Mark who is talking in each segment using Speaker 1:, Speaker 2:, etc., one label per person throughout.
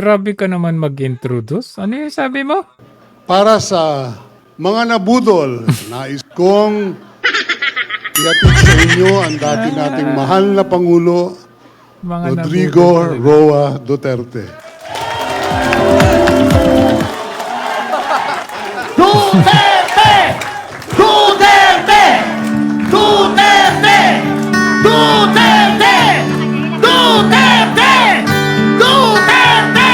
Speaker 1: Grabe ka naman mag-introduce. Ano yung sabi mo?
Speaker 2: Para sa mga nabudol, nais kong ihatid sa inyo ang dati nating mahal na Pangulo,
Speaker 1: Mga
Speaker 2: Rodrigo
Speaker 1: nabubulol.
Speaker 2: Roa Duterte.
Speaker 3: Duterte! Duterte! Duterte! Duterte! Duterte! Duterte!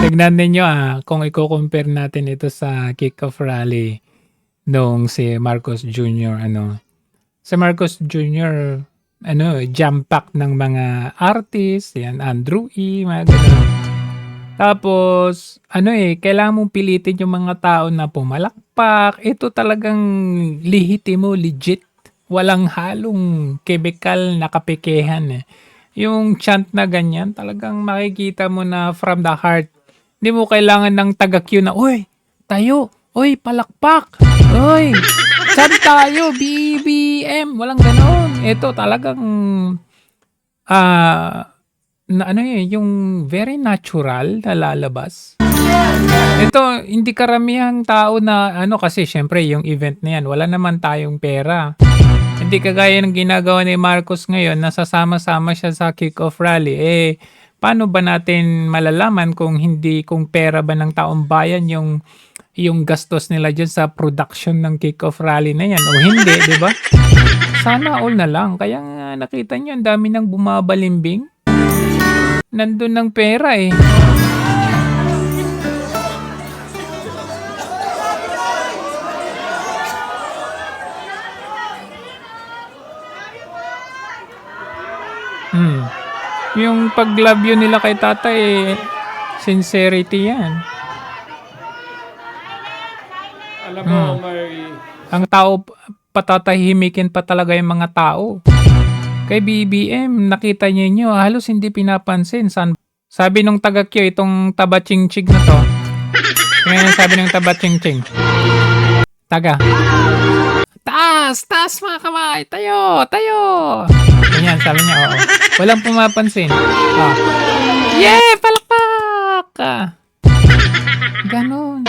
Speaker 1: Tignan ninyo kung i-compare natin ito sa kick-off rally nung si Marcos Jr. Si Marcos Jr. Jam-pack ng mga artist, yan, Andrew E, mga ganun. Tapos, kailangan mong pilitin yung mga tao na pumalakpak. Ito talagang lihitimo, legit. Walang halong chemical na kapekehan. Yung chant na ganyan, talagang makikita mo na from the heart. Hindi mo kailangan ng taga-cue na, "Uy, tayo! Uy, palakpak! Uy, chant tayo! BBM!" Walang ganon. Ito talagang yung very natural na lalabas. Ito, hindi karamihang tao na kasi syempre yung event na yan, wala naman tayong pera. Hindi kagaya ng ginagawa ni Marcos ngayon, nasasama-sama siya sa kick-off rally. Paano ba natin malalaman kung pera ba ng taong bayan yung gastos nila dyan sa production ng kick-off rally na yan o hindi, di ba? Sana all na lang. Kaya nga nakita nyo, ang dami nang bumabalimbing. Nandun ng pera eh. Yung pag-love yun nila kay tatay, sincerity yan.
Speaker 4: Alam mo, may
Speaker 1: Ang tao, patatahimikin pa talaga yung mga tao. Kay BBM, nakita niyo halos hindi pinapansin. Sabi nung taga-Q, itong taba-ching-ching na to. Ngayon sabi nung taba-ching-ching. Taga. Taas! Taas mga kamay! Tayo! Tayo! Ganyan, sabi niya, oo. Walang pumapansin. Yeah! Palakpak! Ganon.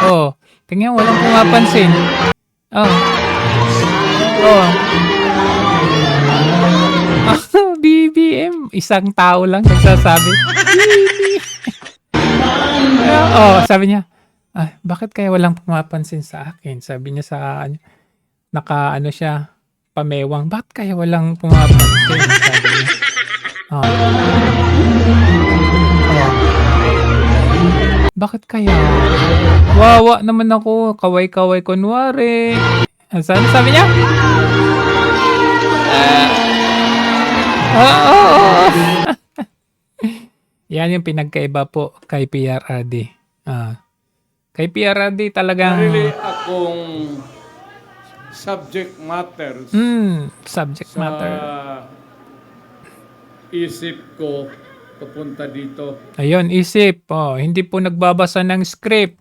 Speaker 1: Oo. Tingnan, walang pumapansin. BBM. Isang tao lang nagsasabi. Sabi niya, bakit kaya walang pumapansin sa akin? Sabi niya sa siya, pamewang, bakit kaya walang pumapansin? Sabi niya. Bakit kaya? Wawa naman ako, kaway-kaway kunwari. Sabi niya? Yan yung pinagkaiba po kay PRRD. Kay PRRD talagang
Speaker 4: sarili akong subject matters
Speaker 1: subject
Speaker 4: sa
Speaker 1: matter.
Speaker 4: isip ko papunta dito.
Speaker 1: Ayun, isip. Hindi po nagbabasa ng script.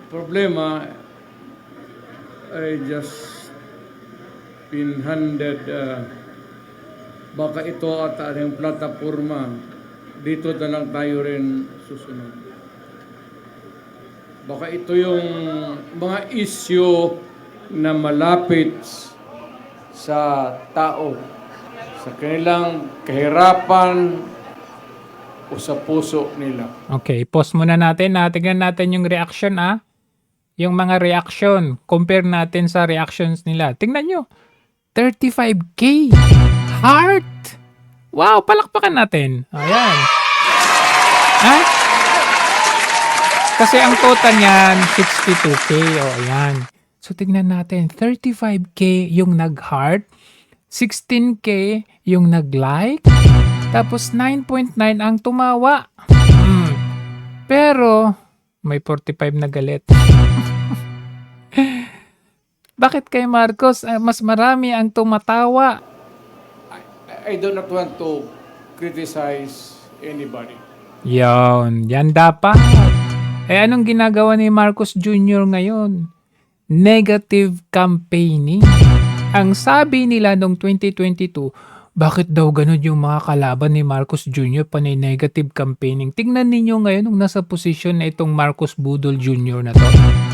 Speaker 4: Problema, I just been handed baka ito at ang plataforma, dito na lang tayo rin susunod. Baka ito yung mga issue na malapit sa tao, sa kanilang kahirapan o sa puso nila.
Speaker 1: Okay, pause muna natin. Tingnan natin yung reaction Yung mga reaction. Compare natin sa reactions nila. Tingnan nyo. 35K. Heart. Wow, palakpakan natin. Ayan. Kasi ang total niyan, 62K. Ayan. So, tingnan natin. 35K yung nag-heart. 16K yung nag-like. Tapos 9.9 ang tumawa. Pero may 45 na galit. Bakit kay Marcos mas marami ang tumatawa?
Speaker 4: I do not want to criticize anybody.
Speaker 1: Yan dapat. Eh anong ginagawa ni Marcos Jr. ngayon? Negative campaigning. Ang sabi nila noong 2022, bakit daw ganun yung mga kalaban ni Marcos Jr. panay negative campaigning? Tingnan ninyo ngayon nung nasa posisyon na itong Marcos Budol Jr. na to.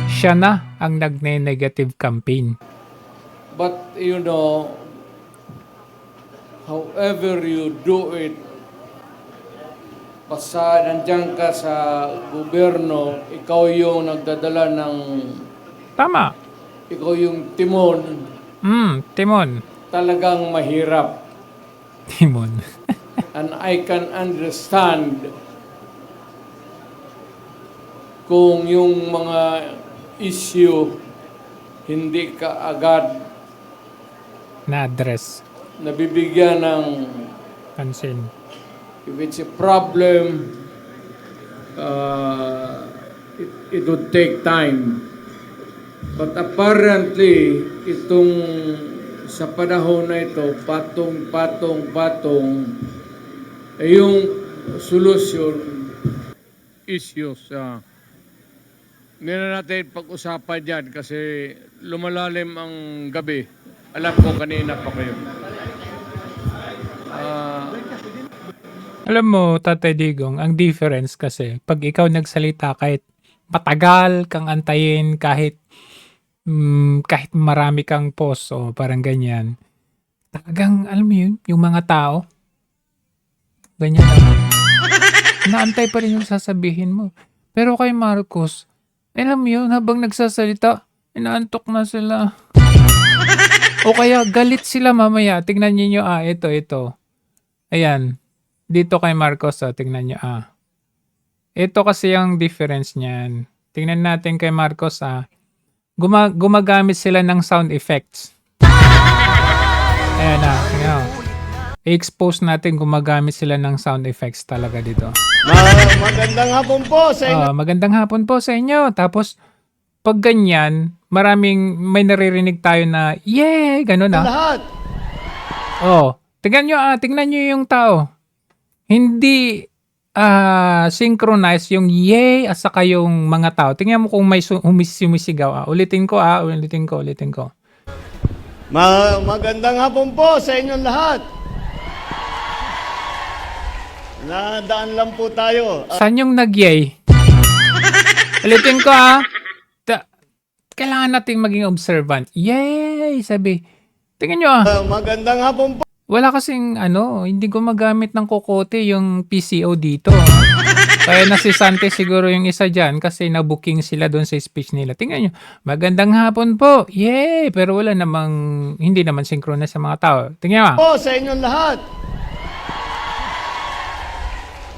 Speaker 1: Siya na ang nagne-negative campaign.
Speaker 4: But you know, however you do it, basta nandiyan ka sa gobyerno, ikaw yung nagdadala ng,
Speaker 1: Tama.
Speaker 4: ikaw yung timon,
Speaker 1: Timon.
Speaker 4: talagang mahirap.
Speaker 1: Timon.
Speaker 4: And I can understand kung yung mga issue hindi ka agad
Speaker 1: Na-address.
Speaker 4: nabibigyan ng,
Speaker 1: Pansin.
Speaker 4: if it's a problem, it would take time. But apparently, itong sa panahon na ito, patong, yung solution issues. Hindi na natin pag-usapan yan kasi lumalalim ang gabi. Alam ko kanina pa kayo.
Speaker 1: Alam mo, Tatay Digong, ang difference kasi, pag ikaw nagsalita kahit matagal kang antayin, kahit marami kang post o parang ganyan, talagang, alam mo yun, yung mga tao, ganyan lang. Naantay pa rin yung sasabihin mo. Pero kay Marcos, alam mo yun, habang nagsasalita, inaantok na sila. O kaya galit sila mamaya. Tingnan niyo ito. Ayan. Dito kay Marcos, tingnan niyo Ito kasi yung difference niyan. Tingnan natin kay Marcos, gumagamit sila ng sound effects. Ayan tingnan mo. I-expose natin gumagamit sila ng sound effects talaga dito.
Speaker 3: Magandang hapon po sa inyo.
Speaker 1: Magandang hapon po sa inyo. Tapos, pag ganyan, may naririnig tayo na, yay! Ganun
Speaker 3: Lahat.
Speaker 1: Tingnan nyo yung tao. Hindi synchronize yung yay at saka yung mga tao. Tingnan mo kung may sumisigaw. Ulitin ko.
Speaker 3: Magandang hapon po sa inyong lahat. Nadaan lang po tayo.
Speaker 1: Saan yung nag-yay? Ulitin ko kailangan nating maging observant. Yay! Sabi. Tingnan nyo
Speaker 3: Magandang hapon po.
Speaker 1: Wala kasing hindi gumagamit ng kokote yung PCO dito. Kaya nasisante siguro yung isa dyan kasi na-booking sila doon sa speech nila. Tingnan nyo, magandang hapon po. Yay! Pero wala namang, hindi naman synchronous sa mga tao. Tingnan mo.
Speaker 3: Po sa inyong lahat.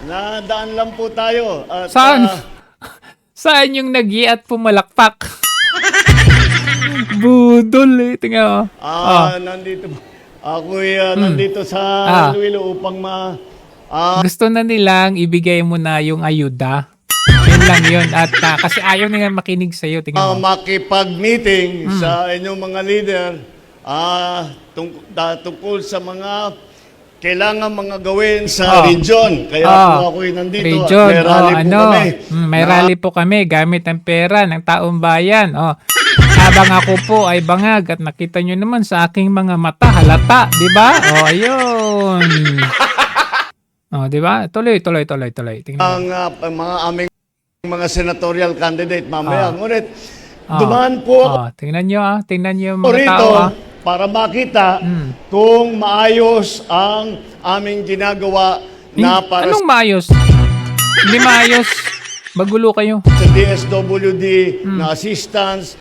Speaker 3: Nadaan lang po tayo. At,
Speaker 1: Saan? Saan yung nag-i at pumalakpak? Budol tingnan mo.
Speaker 3: Nandito. Ako'y nandito sa Iloilo upang
Speaker 1: Gusto na nilang ibigay mo na yung ayuda. Yun lang yun. At kasi ayaw nila makinig sa'yo. Tingnan mo.
Speaker 3: makipag-meeting sa inyong mga leader tungkol sa mga kailangan mga gawin sa region. Kaya po ako'y nandito.
Speaker 1: Region.
Speaker 3: At may rally po kami.
Speaker 1: May rally po kami gamit ang pera ng taong bayan. Habang ako po ay bangag at nakita nyo naman sa aking mga mata, halata, di ba? Ayun. Di ba? Tuloy. Tingnan mo.
Speaker 3: Ang mga aming mga senatorial candidate mamaya. Ngunit, dumaan po
Speaker 1: Tingnan nyo yung
Speaker 3: ako
Speaker 1: mga
Speaker 3: rito
Speaker 1: tao.
Speaker 3: para makita kung maayos ang aming ginagawa na para
Speaker 1: Anong maayos? Hindi maayos. Magulo kayo.
Speaker 3: sa DSWD na assistance,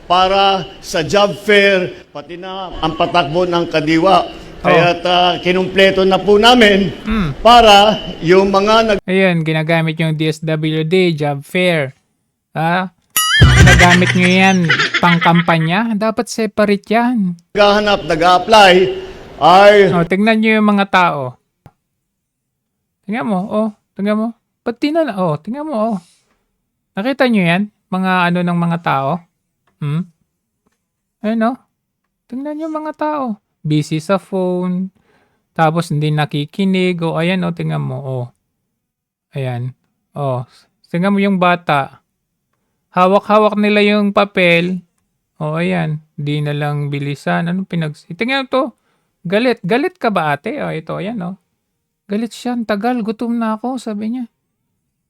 Speaker 3: para sa job fair, pati na ang patakbo ng kadiwa. Kaya kinumpleto na po namin para yung mga
Speaker 1: Ayun, ginagamit yung DSWD, job fair. Ginagamit nyo yan pang kampanya. Dapat separate yan.
Speaker 3: naghahanap, nag-a-apply ay
Speaker 1: Tingnan nyo yung mga tao. Tingnan mo. Ba't tingnan mo. Nakita nyo yan? Mga ng mga tao? Ayun tingnan nyo mga tao. Busy sa phone. Tapos hindi nakikinig. Ayan tingnan mo. Ayan. Tingnan mo yung bata. Hawak-hawak nila yung papel. O, ayan. Di na lang bilisan. Anong tingnan to. Galit. Galit ka ba, ate? O, ito, ayan, o. Galit siya. Ang tagal. Gutom na ako, sabi niya.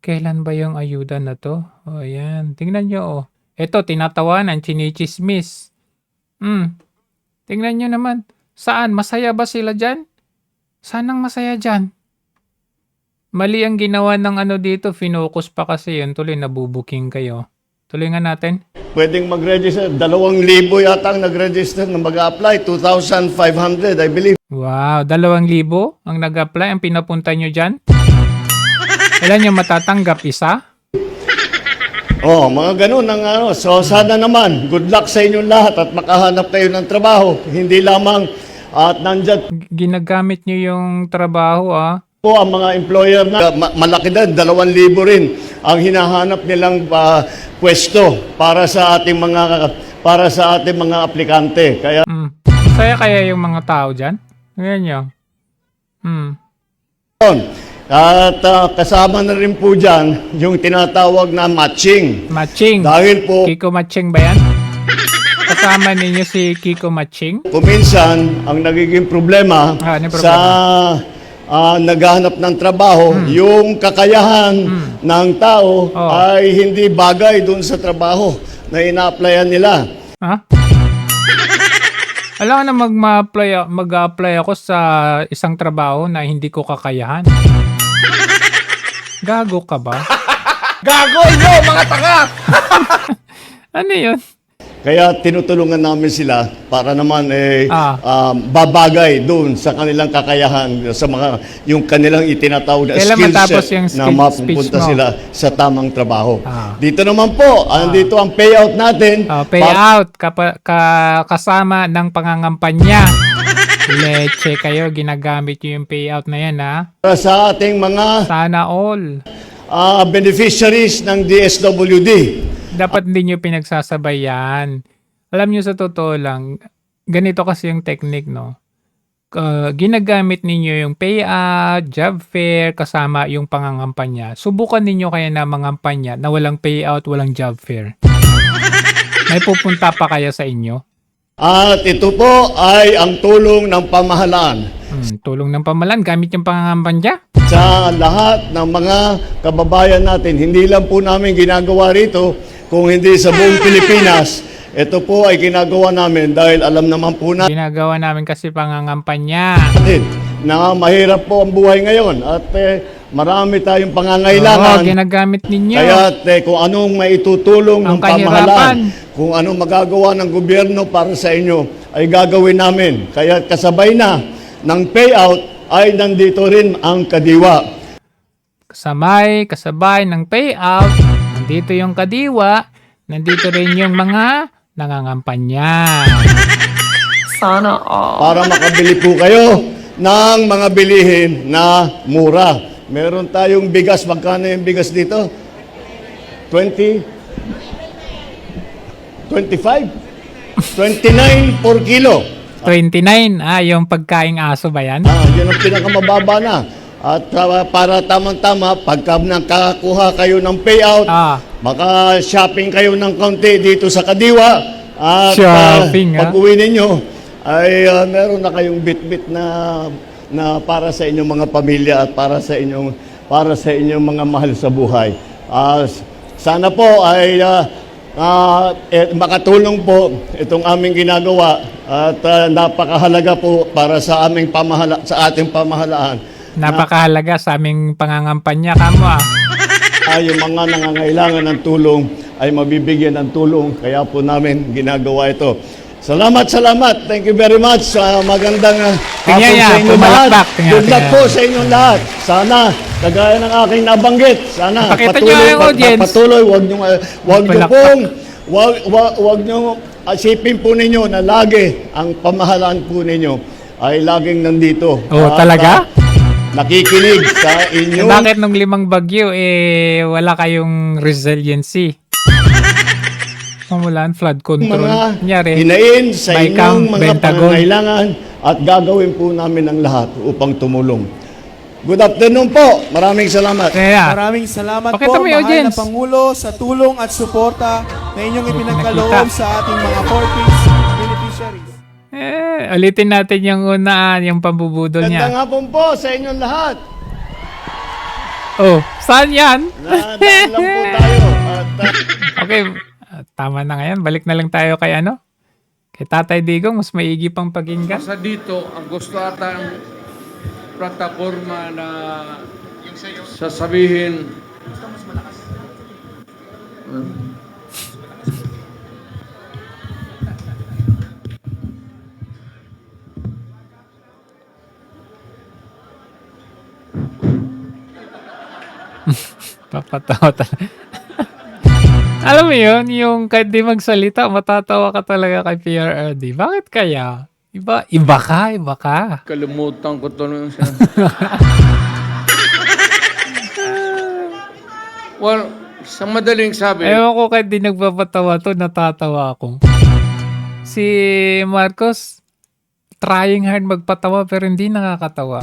Speaker 1: Kailan ba yung ayuda na to? O, ayan. Tingnan nyo, o. Ito, tinatawanan. Chinichismis. Tingnan nyo naman. Saan? Masaya ba sila dyan? Sanang masaya dyan. Mali ang ginawa ng ano dito. Finokus pa kasi yun. Tuloy, nabubuking kayo. Tuloy nga natin.
Speaker 3: Pwedeng mag-register. 2,000 yata ang nag-register na mag-apply. 2,500, I believe.
Speaker 1: Wow, 2,000 ang nag-apply. Ang pinapunta nyo dyan? Ilan yung matatanggap? Isa?
Speaker 3: Oh, mga ganun ang ano. So sana naman, good luck sa inyong lahat at makahanap kayo ng trabaho. Hindi lamang at nandyan
Speaker 1: Ginagamit nyo yung trabaho, ah.
Speaker 3: po ang mga employer na malaki din, 2,000 rin ang hinahanap nilang pwesto para sa ating mga aplikante. Kaya
Speaker 1: Masaya kaya yung mga tao dyan? Ngayon nyo.
Speaker 3: yun. At kasama na rin po dyan yung tinatawag na matching.
Speaker 1: Matching.
Speaker 3: Dahil po
Speaker 1: Kiko Matching ba yan? Kasama ninyo si Kiko Matching?
Speaker 3: kuminsan ang nagiging problema
Speaker 1: Ano yung
Speaker 3: sa naghahanap ng trabaho, yung kakayahan ng tao ay hindi bagay doon sa trabaho na ina-applyan nila.
Speaker 1: Ha? Alam ko na mag-apply ako sa isang trabaho na hindi ko kakayahan. Gago ka ba?
Speaker 5: Gago nyo, mga tanga!
Speaker 1: Ano yun?
Speaker 3: Kaya tinutulungan namin sila para naman babagay doon sa kanilang kakayahan, sa mga yung kanilang itinatawag na
Speaker 1: Kailan
Speaker 3: skill
Speaker 1: matapos
Speaker 3: set
Speaker 1: yung
Speaker 3: na
Speaker 1: skill
Speaker 3: mapupunta
Speaker 1: speech mo?
Speaker 3: sila sa tamang trabaho.
Speaker 1: Ah.
Speaker 3: Dito naman po, andito ang payout natin.
Speaker 1: Payout kasama ng pangangampanya. Leche kayo, ginagamit nyo yung payout na yan, ha?
Speaker 3: Para sa ating mga
Speaker 1: Sana all.
Speaker 3: beneficiaries ng DSWD.
Speaker 1: Dapat hindi nyo pinagsasabay yan. Alam nyo sa totoo lang, ganito kasi yung technique, no? Ginagamit ninyo yung payout, job fair, kasama yung pangangampanya. Subukan ninyo kaya na mangampanya na walang payout, walang job fair. May pupunta pa kaya sa inyo?
Speaker 3: At ito po ay ang tulong ng pamahalaan
Speaker 1: Tulong ng pamalan, gamit yung pangangampanya?
Speaker 3: sa lahat ng mga kababayan natin. Hindi lang po namin ginagawa rito, kung hindi sa buong Pilipinas. Ito po ay ginagawa namin dahil alam naman po
Speaker 1: Ginagawa namin kasi pangangampanya.
Speaker 3: natin na mahirap po ang buhay ngayon at marami tayong pangangailangan.
Speaker 1: Ginagamit ninyo.
Speaker 3: Kaya kung anong maitutulong ng
Speaker 1: Ang kahirapan.
Speaker 3: pamahalaan, kung anong magagawa ng gobyerno para sa inyo, ay gagawin namin. Kaya kasabay na ng payout ay nandito rin ang kadiwa.
Speaker 1: Kasabay ng payout, nandito yung kadiwa, nandito rin yung mga nangangampanya.
Speaker 5: Sana all.
Speaker 3: Para makabili po kayo ng mga bilihin na mura. Meron tayong bigas. Magkano yung bigas dito? 20? 25? 29 per kilo.
Speaker 1: 29, yung pagkaing aso ba yan?
Speaker 3: Yun ang pinakamababa na. At para tamang-tama, pagka nakakuha kayo ng payout, maka-shopping kayo ng kaunti dito sa Kadiwa. At
Speaker 1: Shopping,
Speaker 3: pag uwi ninyo, ay meron na kayong bit-bit na para sa inyong mga pamilya at para sa inyong mga mahal sa buhay. Sana po ay makatulong po itong aming ginagawa at napakahalaga po para sa ating pamahalaan.
Speaker 1: Napakahalaga sa aming pangangampanya, kamo
Speaker 3: Yung mga nangangailangan ng tulong ay mabibigyan ng tulong. Kaya po namin ginagawa ito. Salamat. Thank you very much. Magandang hapon sa inyong lahat. Good luck po sa inyong lahat. Sana, kagaya ng aking nabanggit, sana
Speaker 1: Pakita nyo yung audience.
Speaker 3: patuloy. Wag nyo asipin po ninyo na lagi ang pamahalaan po ninyo ay laging nandito.
Speaker 1: Talaga?
Speaker 3: Nakikinig sa inyong
Speaker 1: Bakit nung 5 bagyo, wala kayong resiliency? Pamulan, flood control.
Speaker 3: mga
Speaker 1: Kunyari,
Speaker 3: hinain sa
Speaker 1: by
Speaker 3: inyong
Speaker 1: count,
Speaker 3: mga
Speaker 1: Pentagon.
Speaker 3: pangangailangan at gagawin po namin ang lahat upang tumulong. Good afternoon po. Maraming salamat.
Speaker 1: Kaya,
Speaker 6: Maraming salamat
Speaker 1: Pakita
Speaker 6: po,
Speaker 1: mo yung
Speaker 6: mahal na
Speaker 1: audience.
Speaker 6: Pangulo, sa tulong at suporta na inyong ipinagkaloob
Speaker 1: pinakita.
Speaker 6: sa ating mga 40s beneficiaries.
Speaker 1: ulitin natin yung una, yung pambubudol
Speaker 3: Gandang
Speaker 1: niya.
Speaker 3: hapon po sa inyong lahat.
Speaker 1: Oh, saan yan?
Speaker 3: Nadaan lang po tayo. At,
Speaker 1: Okay, tama na ngayon. Balik na lang tayo kay ano? Kay Tatay Digong, mas maigi pang pakinggan.
Speaker 4: Sa dito, ang gusto ata ang plataforma na sasabihin
Speaker 1: Papatawa talaga. Alam mo yun, yung kahit di magsalita, matatawa ka talaga kay PRRD. Bakit kaya? Iba ka.
Speaker 4: kalimutan ko to nung siya. Well, sa madaling sabi,
Speaker 1: Ewan ko kahit di nagpapatawa to, natatawa ako. Si Marcos, trying hard magpatawa pero hindi nakakatawa.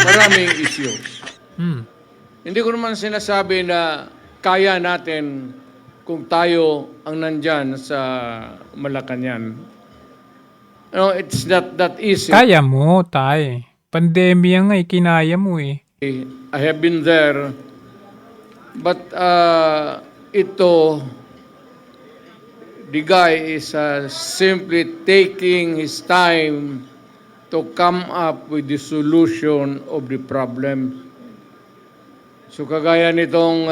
Speaker 4: maraming issues.
Speaker 1: Hmm.
Speaker 4: Hindi ko naman sinasabi na kaya natin kung tayo ang nandyan sa Malacanang. No, it's not that easy.
Speaker 1: Kaya mo, tay. Pandemya nga, kinaya mo eh.
Speaker 4: I have been there. But the guy is simply taking his time to come up with the solution of the problem. So kagaya nitong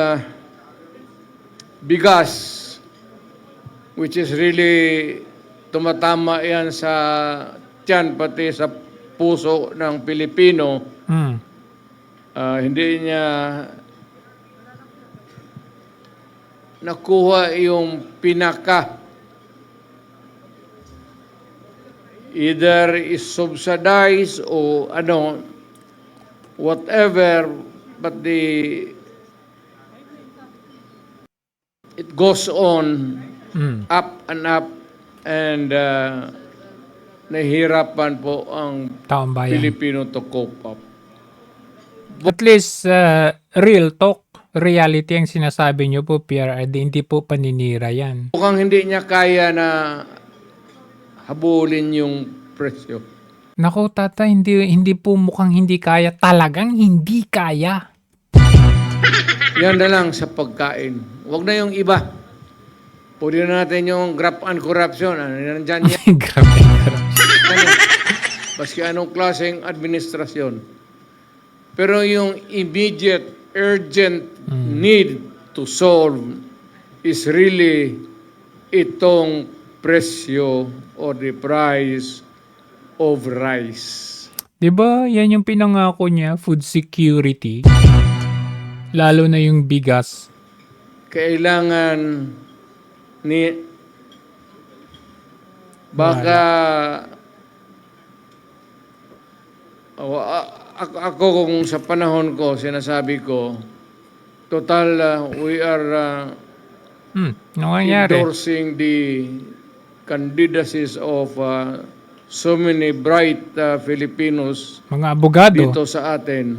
Speaker 4: bigas, which is really tumatama yan sa tiyan, pati sa puso ng Pilipino,
Speaker 1: Hmm.
Speaker 4: hindi niya nakuha yung pinaka. Either is subsidized o whatever, but it goes on
Speaker 1: Hmm.
Speaker 4: up and nahihirapan po ang
Speaker 1: Taong bayan.
Speaker 4: Pilipino to cope up.
Speaker 1: At least, real talk, reality ang sinasabi nyo po, PRRD. Hindi po paninira yan.
Speaker 4: Mukhang hindi niya kaya na habulin yung presyo.
Speaker 1: Naku, tata, hindi po mukhang hindi kaya. Talagang hindi kaya.
Speaker 4: Yan na lang sa pagkain. Huwag na yung iba. Pwede na natin yung graft and corruption. Nandyan yan.
Speaker 1: Grabe.
Speaker 4: Baski anong klaseng administrasyon. Pero yung immediate, urgent need to solve is really itong presyo or the price of rice.
Speaker 1: Diba, yan yung pinangako niya, food security. Lalo na yung bigas.
Speaker 4: Kailangan ni baka ako kung sa panahon ko sinasabi ko total we are
Speaker 1: Ano nangyari?
Speaker 4: endorsing the candidacies of so many bright Filipinos
Speaker 1: Mga abogado.
Speaker 4: dito sa atin.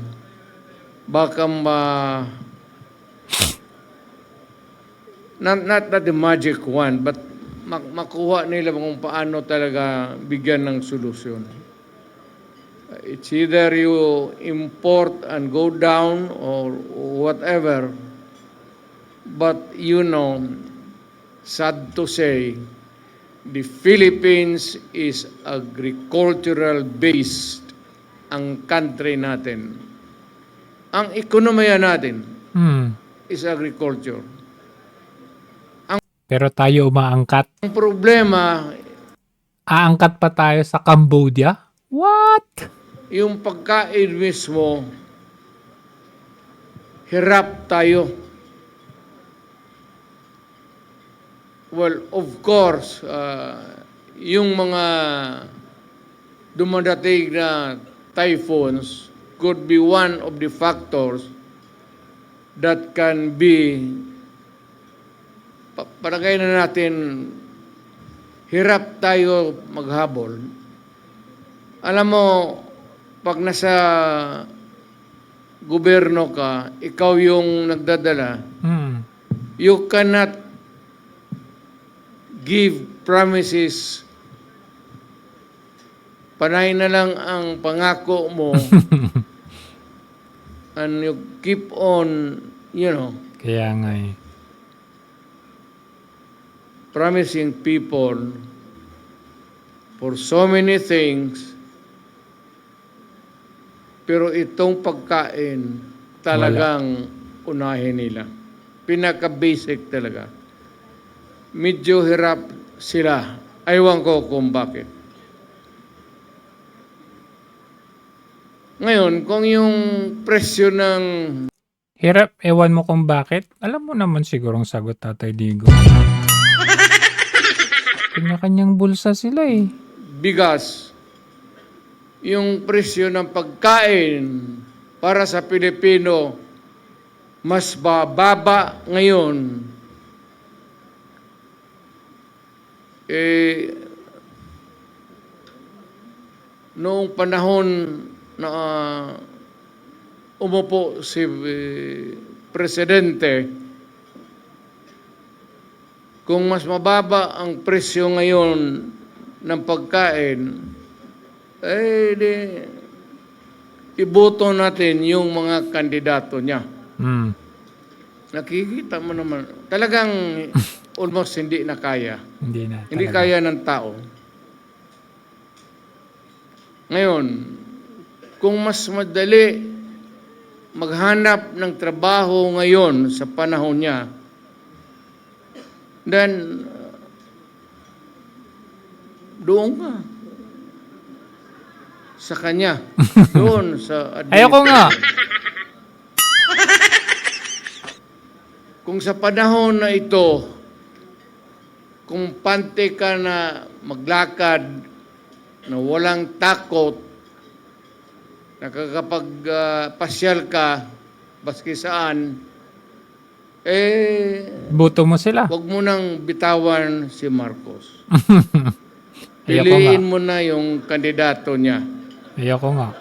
Speaker 4: Baka not the magic one, but makuha nila kung paano talaga bigyan ng solusyon. It's either you import and go down or whatever. But sad to say, the Philippines is agricultural based ang country natin. Ang ekonomiya natin is agriculture.
Speaker 1: Pero tayo umaangkat.
Speaker 4: Ang problema,
Speaker 1: Aangkat pa tayo sa Cambodia? What?
Speaker 4: yung pagkain mismo, hirap tayo. Well, of course, yung mga dumadating na typhoons could be one of the factors that can be palagay na natin hirap tayo maghabol. Alam mo, pag nasa gobyerno ka, ikaw yung nagdadala, you cannot give promises. Panay na lang ang pangako mo and you keep on,
Speaker 1: Kaya nga eh.
Speaker 4: promising people for so many things, pero itong pagkain talagang unahin nila. Pinaka-basic talaga. Medyo hirap sila. Aywan ko kung bakit. Ngayon, kung yung presyo ng
Speaker 1: Hirap, ewan mo kung bakit. Alam mo naman sigurong sagot, Tatay Digo. Kanya-kanyang bulsa sila eh.
Speaker 4: bigas, yung presyo ng pagkain para sa Pilipino mas bababa ngayon. Noong panahon na umupo si Presidente, kung mas mababa ang presyo ngayon ng pagkain, iboto natin yung mga kandidato niya. Nakikita mo naman, talagang almost hindi na kaya.
Speaker 1: Hindi na.
Speaker 4: Hindi
Speaker 1: talaga.
Speaker 4: kaya ng tao. Ngayon, kung mas madali maghanap ng trabaho ngayon sa panahon niya, then doon ka sa kanya. Doon sa
Speaker 1: Ayoko nga.
Speaker 4: Kung sa panahon na ito, kung pante ka na maglakad, na walang takot, nakakapagpasyal ka, baski saan,
Speaker 1: Boto mo sila.
Speaker 4: huwag mo nang bitawan si Marcos.
Speaker 1: Ayoko nga.
Speaker 4: Piliin mo na yung kandidato niya.
Speaker 1: Ayoko nga.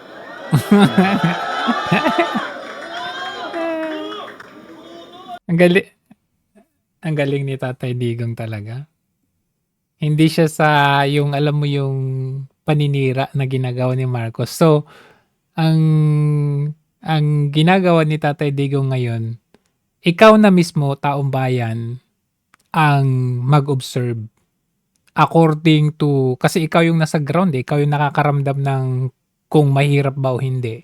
Speaker 1: Ang galing ni Tatay Digong talaga. Hindi siya sa yung alam mo yung paninira na ginagawa ni Marcos. So, ang ginagawa ni Tatay Digong ngayon, ikaw na mismo, taong bayan, ang mag-observe. According to, kasi ikaw yung nasa ground, ikaw yung nakakaramdam ng kung mahirap ba o hindi.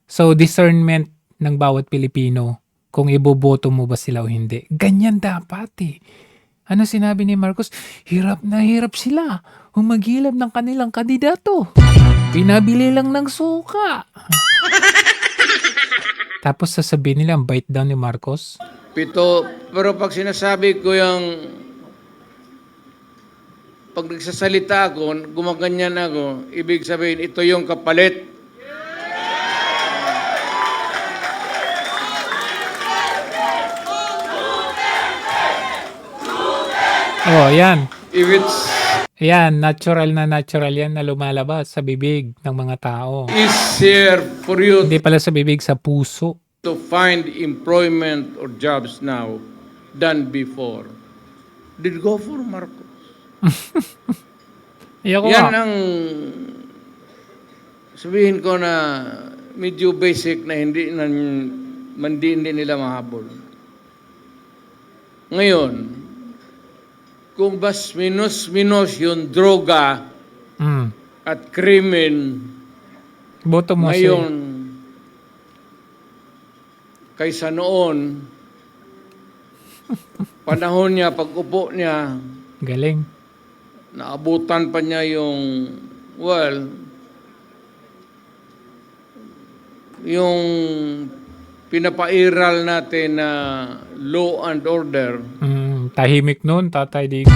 Speaker 1: So, discernment ng bawat Pilipino kung iboboto mo ba sila o hindi. Ganyan dapat eh. Ano sinabi ni Marcos? Hirap na hirap sila. Humagilap ng kanilang kandidato. Pinabili lang ng suka. Tapos sasabihin nila ang bite down ni Marcos.
Speaker 4: Pero pag sinasabi ko yung pag nagsasalita ako, gumaganyan ako, ibig sabihin, ito yung kapalit.
Speaker 1: Oh, yan.
Speaker 4: If it's
Speaker 1: Yan, natural yan na lumalabas sa bibig ng mga tao.
Speaker 4: easier for you
Speaker 1: Hindi pala sa bibig, sa puso.
Speaker 4: to find employment or jobs now than before, did go for Marcos.
Speaker 1: Ayoko
Speaker 4: Yan
Speaker 1: nga.
Speaker 4: ang sabihin ko na medyo basic na hindi nila mahabol. Ngayon, kung bas minus yung droga
Speaker 1: Mm.
Speaker 4: at krimen
Speaker 1: Boto mo
Speaker 4: ngayon kaysa noon, panahon niya, pag-upo niya,
Speaker 1: Galing.
Speaker 4: naabutan pa niya yung, yung pinapairal natin na law and order.
Speaker 1: Tahimik noon, Tatay Digo.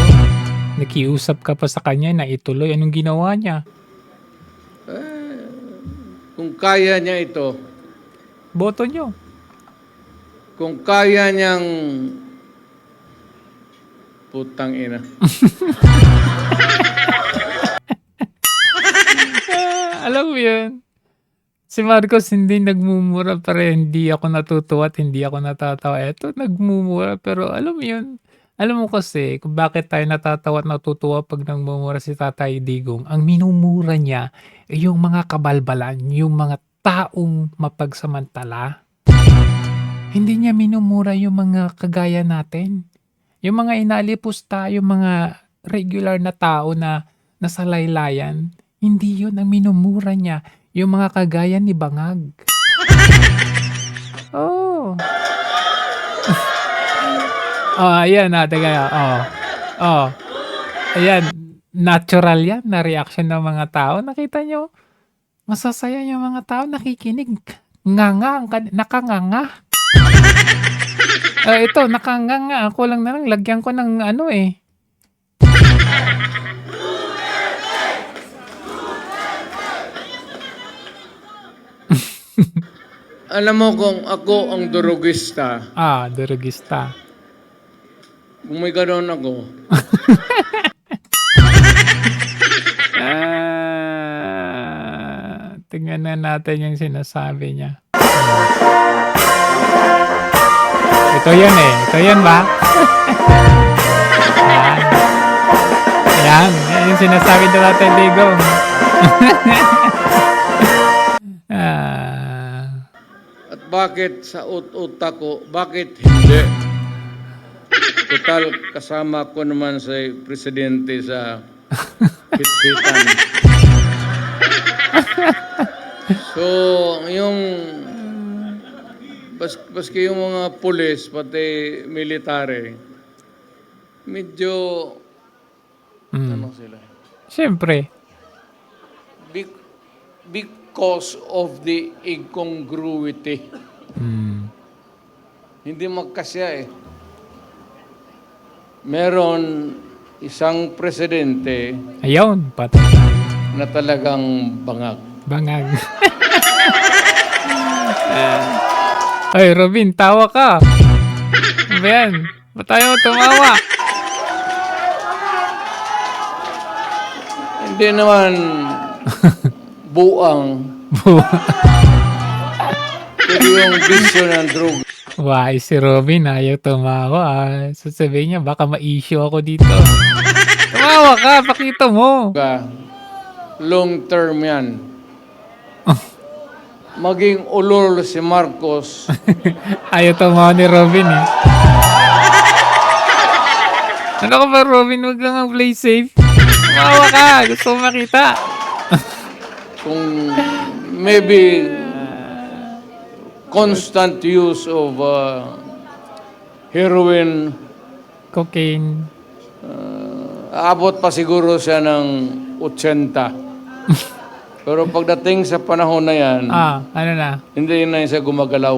Speaker 1: Nakiusap ka pa sa kanya na ituloy. Anong ginawa niya?
Speaker 4: Kung kaya niya ito,
Speaker 1: Boto nyo.
Speaker 4: kung kaya niyang putang ina.
Speaker 1: Alam mo yun. Si Marcos hindi nagmumura pero hindi ako natutuwa at hindi ako natatawa. Eto nagmumura pero alam mo yun, alam mo kasi kung bakit tayo natatawa at natutuwa 'pag nagmumura si Tatay Digong, ang minumura niya ay yung mga kabalbalan, yung mga taong mapagsamantala. Hindi niya minumura yung mga kagaya natin. Yung mga inalipusta, yung mga regular na tao na nasa laylayan, hindi yun ang minumura niya. Yung mga kagaya ni Bangag. Oh. Oh, ayan teka. Oh. Oh. Ayan, natural yan na reaction ng mga tao. Nakita nyo, masasaya yung mga tao nakikinig. Nganga, nakanganga. Ito, nakanganga. Ako lang na lang, lagyan ko ng ano eh.
Speaker 4: Alam mo kung ako ang durugista,
Speaker 1: Durugista.
Speaker 4: kung may gano'n ako,
Speaker 1: Tingnan na natin yung sinasabi niya. Ito yan eh. Ito yan ba? Yan. Yan. Yan yung sinasabi na natin, Digong.
Speaker 4: at bakit sa utak ko, bakit hindi? Total, kasama ko naman sa presidente sa hit-hitan. So, yung baski yung mga pulis, pati military, medyo, ano sila?
Speaker 1: Siyempre.
Speaker 4: Because of the incongruity. Hindi magkasya eh. Meron isang presidente
Speaker 1: Ayun, patay.
Speaker 4: na talagang bangag.
Speaker 1: Bangag. Ay, Robin, tawa ka. Ano ba yan? Ba't tayo tumawa?
Speaker 4: Hindi naman buang. Pero yung bisyo ng droga.
Speaker 1: Why si Robin ayaw tumawa. Sasabihin niya, baka ma-issue ako dito. Tumawa ka, pakita mo.
Speaker 4: Long term yan. Maging ulol si Marcos.
Speaker 1: Ayaw tumawa ni Robin eh. Ano ka ba, Robin? Huwag lang ang play safe. Tumawa ka, gusto mo makita.
Speaker 4: Kung maybe constant use of heroin,
Speaker 1: Cocaine.
Speaker 4: aabot pa siguro siya ng 80. Pero pagdating sa panahon na yan,
Speaker 1: Ano na?
Speaker 4: hindi na siya gumagalaw.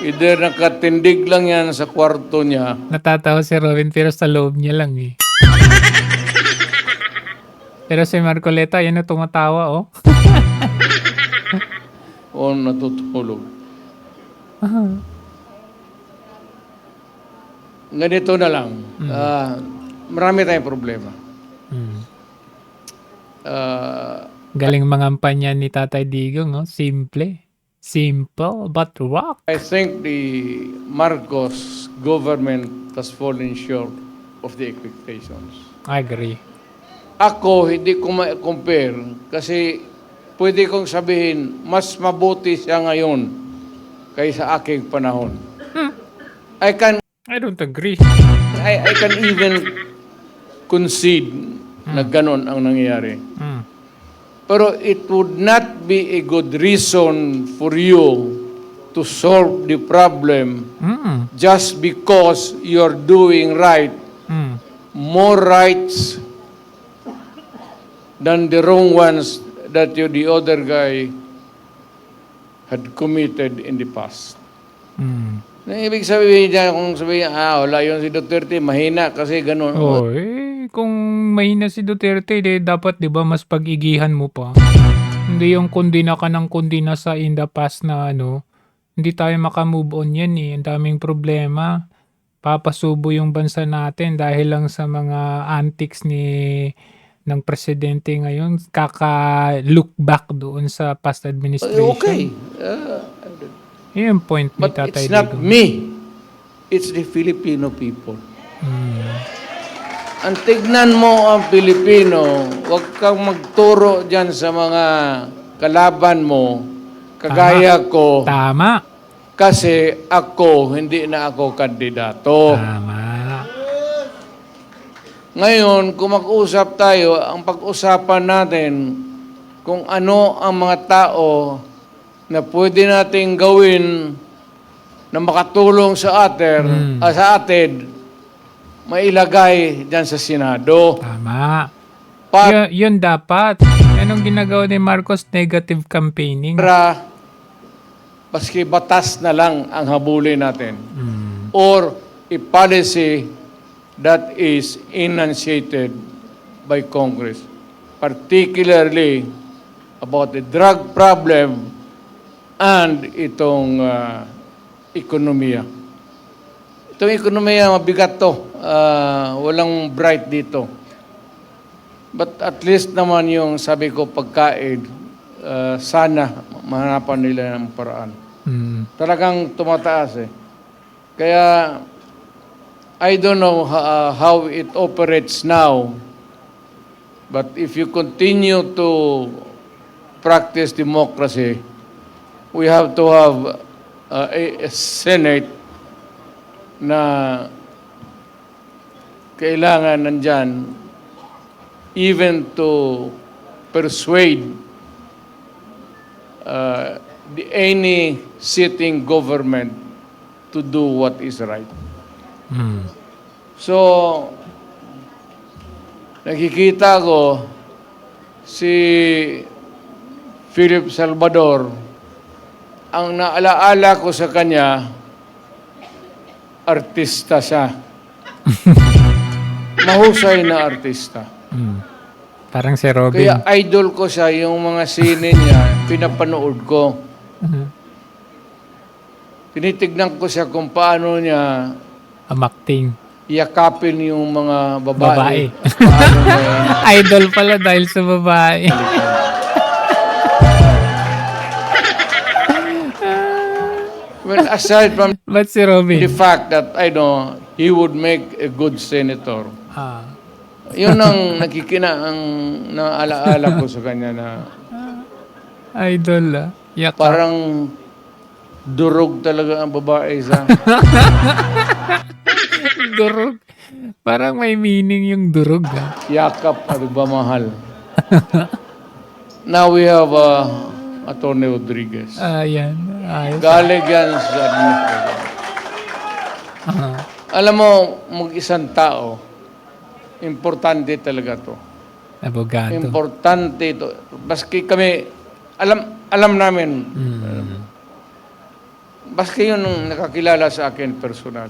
Speaker 4: Either nakatindig lang yan sa kwarto niya,
Speaker 1: Natatawa si Robin pero sa loob niya lang eh. Pero si Marcoleta, yan na tumatawa oh.
Speaker 4: o natutulog. Ganito na lang. Marami tayong problema.
Speaker 1: Galing mangampanya ni Tatay Digong, oh. Simple. Simple but rock.
Speaker 4: I think the Marcos government has fallen short of the expectations.
Speaker 1: I agree.
Speaker 4: Ako, hindi ko ma-compare kasi pwede kong sabihin, mas mabuti siya ngayon kaysa aking panahon. I
Speaker 1: don't agree.
Speaker 4: can even concede na ganon ang nangyayari. Pero it would not be a good reason for you to solve the problem just because you're doing right. More rights than the wrong ones that the other guy had committed in the past. Na ibig sabihin niya, kung sabihin, wala yun si Duterte, mahina kasi gano'n.
Speaker 1: Kung mahina si Duterte, dapat 'di ba mas pag-igihan mo pa. Hindi yung kundina ka ng kundina sa in the past na hindi tayo makamove on yan eh. Ang daming problema. Papasubo yung bansa natin dahil lang sa mga antics ng presidente ngayon, kaka-look back doon sa past administration.
Speaker 4: Okay.
Speaker 1: Yun yung point ni
Speaker 4: But
Speaker 1: Tatay
Speaker 4: it's not
Speaker 1: Digong.
Speaker 4: me. It's the Filipino people. Ang tignan mo ang Pilipino, huwag kang magturo dyan sa mga kalaban mo, kagaya ko,
Speaker 1: Tama.
Speaker 4: kasi ako, hindi na ako kandidato.
Speaker 1: Tama.
Speaker 4: Ngayon, kung mag-usap tayo, ang pag-usapan natin kung ano ang mga tao na pwede nating gawin na makatulong sa atin, mailagay dyan sa Senado.
Speaker 1: Tama.
Speaker 4: Para
Speaker 1: Yun dapat. Anong ginagawa ni Marcos? Negative campaigning.
Speaker 4: paski batas na lang ang habulin natin. Or a policy that is enunciated by Congress, particularly about the drug problem and itong ekonomiya. Itong ekonomiya, mabigat to. Walang bright dito. But at least naman yung sabi ko pagkain, sana mahanapan nila ng paraan. Talagang tumataas eh. Kaya I don't know how it operates now, but if you continue to practice democracy, we have to have a Senate na kailangan nandyan even to persuade any sitting government to do what is right. So, nakikita ko si Philip Salvador, ang naalaala ko sa kanya, artista siya. Mahusay na artista.
Speaker 1: Parang si Robin.
Speaker 4: Kaya idol ko siya, yung mga sine niya, pinapanood ko. Tinitignan ko siya kung paano niya
Speaker 1: Amakting.
Speaker 4: yakapin yung mga
Speaker 1: Babae.
Speaker 4: babae. Paano niya
Speaker 1: Idol pala dahil sa babae.
Speaker 4: well, aside from
Speaker 1: Ba't si Robin?
Speaker 4: the fact that I know he would make a good senator,
Speaker 1: Ah.
Speaker 4: yun ang ang naalaala ko sa kanya na
Speaker 1: Idol ah. Yaka.
Speaker 4: parang durog talaga ang babae sa
Speaker 1: Durog. Parang may meaning yung durog ah.
Speaker 4: yakap at mahal. Now we have Atty. Rodriguez.
Speaker 1: Ayan. Ayos.
Speaker 4: Galing yan sa administration. Alam mo, mag-isang tao, importante talaga to.
Speaker 1: Abogado.
Speaker 4: Importante ito. Baski kami, alam namin, baski yun ang nakakilala sa akin personal.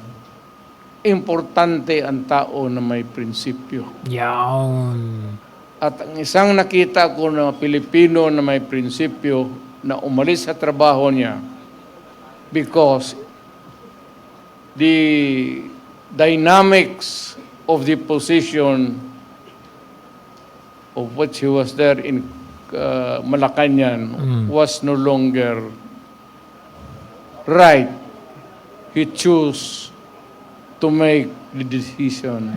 Speaker 4: Importante ang tao na may prinsipyo.
Speaker 1: Yawn.
Speaker 4: At ang isang nakita ko na Pilipino na may prinsipyo na umalis sa trabaho niya because the dynamics of the position of which he was there in Malacanang was no longer right. He chose to make the decision.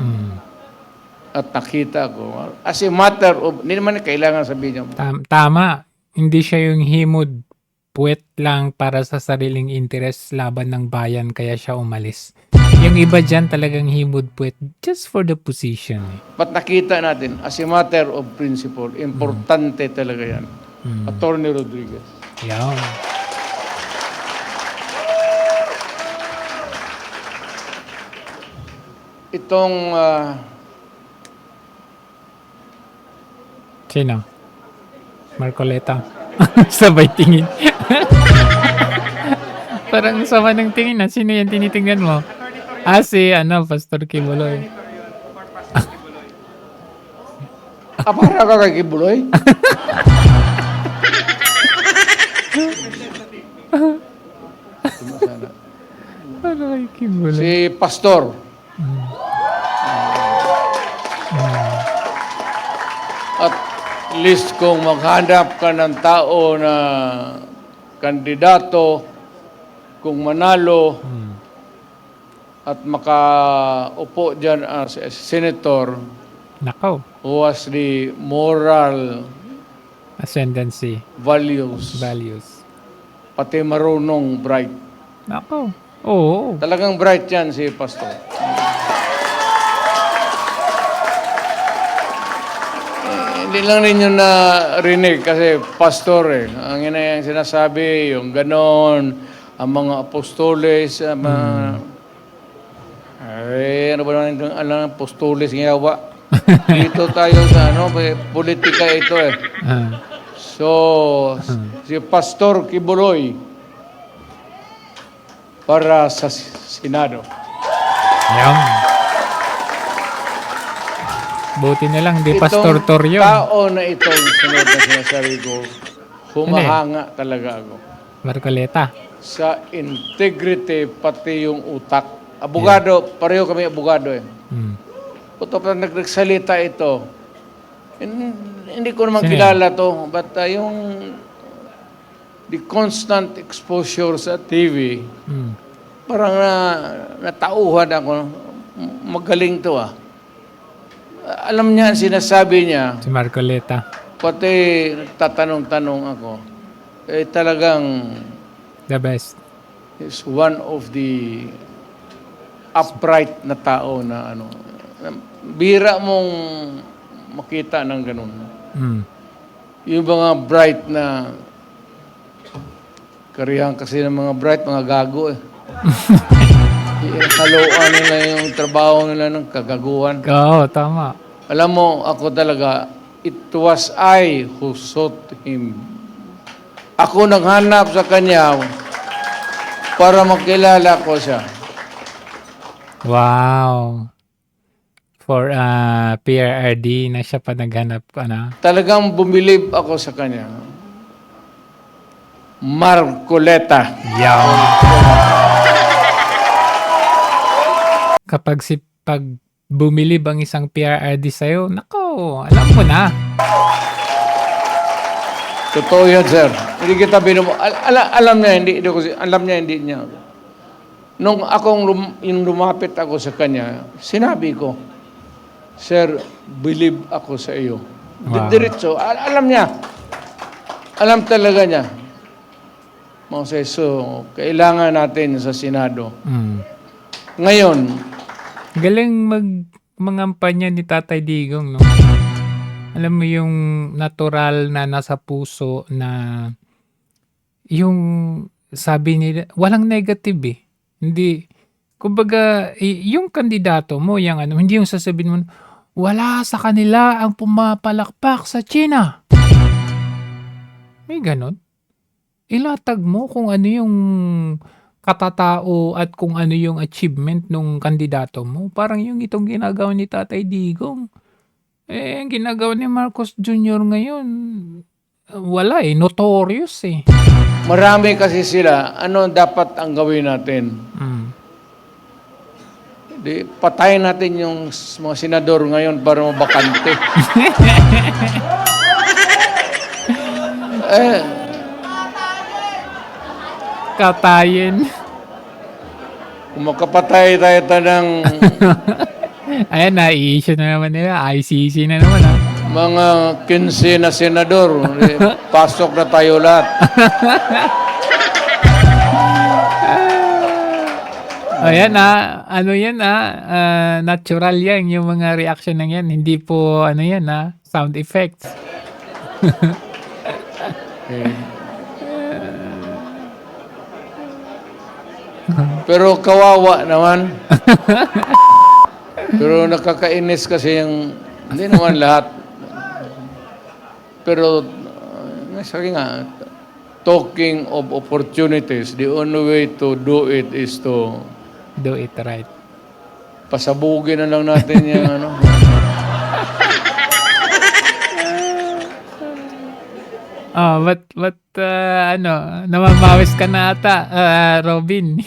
Speaker 4: At nakita ko, as a matter of, hindi naman kailangan sabihin niya,
Speaker 1: Tama. Hindi siya yung himod puwet lang para sa sariling interes laban ng bayan kaya siya umalis. Yung iba dyan talagang himod puwet just for the position.
Speaker 4: but nakita natin, as a matter of principle, importante talaga yan. Atty. Rodriguez.
Speaker 1: Yawn.
Speaker 4: Itong,
Speaker 1: Sino? Marcoleta. Sabay tingin. Parang sama ng tingin na. Sino yan tinitingnan mo? Si Pastor Kibuloy.
Speaker 4: para ka kay Kibuloy?
Speaker 1: Ano kay Kibuloy?
Speaker 4: Si Pastor. least kung maghanap ka ng tao na kandidato, kung manalo at makaupo dyan as a senator
Speaker 1: Nako.
Speaker 4: who has the moral
Speaker 1: Ascendancy.
Speaker 4: values,
Speaker 1: Values.
Speaker 4: pati marunong bright.
Speaker 1: Nako. Oo.
Speaker 4: Talagang bright yan si Pastor. Hindi lang ninyo narinig kasi pastor Ang ina yung sinasabi, yung ganon, ang mga apostoles, ano ba naman itong alam ng apostoles ng yawa? Dito tayo sa politika ito
Speaker 1: Ah.
Speaker 4: So, si Pastor Kibuloy para sa Senado.
Speaker 1: Yan. Buti na lang, di Pastor
Speaker 4: Itong
Speaker 1: Tor yun.
Speaker 4: tao na itong sunod na sinasabi ko, humahanga talaga ako
Speaker 1: Marcoleta.
Speaker 4: sa integrity pati yung utak. Abogado, pareho kami abogado
Speaker 1: Hmm.
Speaker 4: Puto pa nagsalita ito. Hindi ko naman
Speaker 1: Sino
Speaker 4: kilala to, but yung the constant exposure sa TV,
Speaker 1: Hmm.
Speaker 4: parang natauhan ako. Magaling to Alam niya, sinasabi niya,
Speaker 1: Si Marcoleta.
Speaker 4: pati nagtatanong-tanong ako, talagang
Speaker 1: The best.
Speaker 4: is one of the upright na tao na bira mong makita ng ganun.
Speaker 1: Hmm.
Speaker 4: Yung mga bright na karihan kasi ng mga bright, mga gago Haluan nila yung trabaho nila ng kagaguhan.
Speaker 1: Oo, tama.
Speaker 4: Alam mo, ako talaga, it was I who sought him. Ako naghanap sa kanya para makilala ko siya.
Speaker 1: Wow. For PRRD na siya pa naghanap.
Speaker 4: Talagang bumilib ako sa kanya. Marcoleta.
Speaker 1: Yan. Pag bumilib ang isang PRRD sa'yo, nako, alam mo na.
Speaker 4: Totoo yan, sir. Hindi kita alam niya, hindi niya. Nung yung lumapit ako sa kanya, sinabi ko, Sir, believe ako sa iyo.
Speaker 1: Wow.
Speaker 4: Diretso, alam niya. Alam talaga niya. So, kailangan natin sa Senado.
Speaker 1: Hmm.
Speaker 4: Ngayon,
Speaker 1: Galing mangampanya ni Tatay Digong, no? Alam mo yung natural na nasa puso na yung sabi nila, walang negative Hindi, kumbaga, yung kandidato mo, hindi yung sasabihin mo, wala sa kanila ang pumapalakpak sa China. May ganon. Ilatag mo kung ano yung katatao at kung ano yung achievement nung kandidato mo. Parang yung itong ginagawa ni Tatay Digong. Ang ginagawa ni Marcos Jr. ngayon, wala notorious
Speaker 4: marami kasi sila. Ano dapat ang gawin natin? Patayin natin yung mga senador ngayon para mabakante.
Speaker 1: Katayin.
Speaker 4: Kung makapatay tayo ng
Speaker 1: Ayan, na-i-issue na naman nila. ICC na naman,
Speaker 4: mga 15 na senador, pasok na tayo lahat.
Speaker 1: Ayan ano yan natural yan yung mga reaction ng yan. Hindi po yan sound effects.
Speaker 4: Pero kawawa naman. Pero nakakainis kasi hindi naman lahat. Pero sabi nga, talking of opportunities, the only way to do it is to
Speaker 1: Do it right.
Speaker 4: pasabugin na lang natin yung
Speaker 1: But namamawis ka na ata, Robin.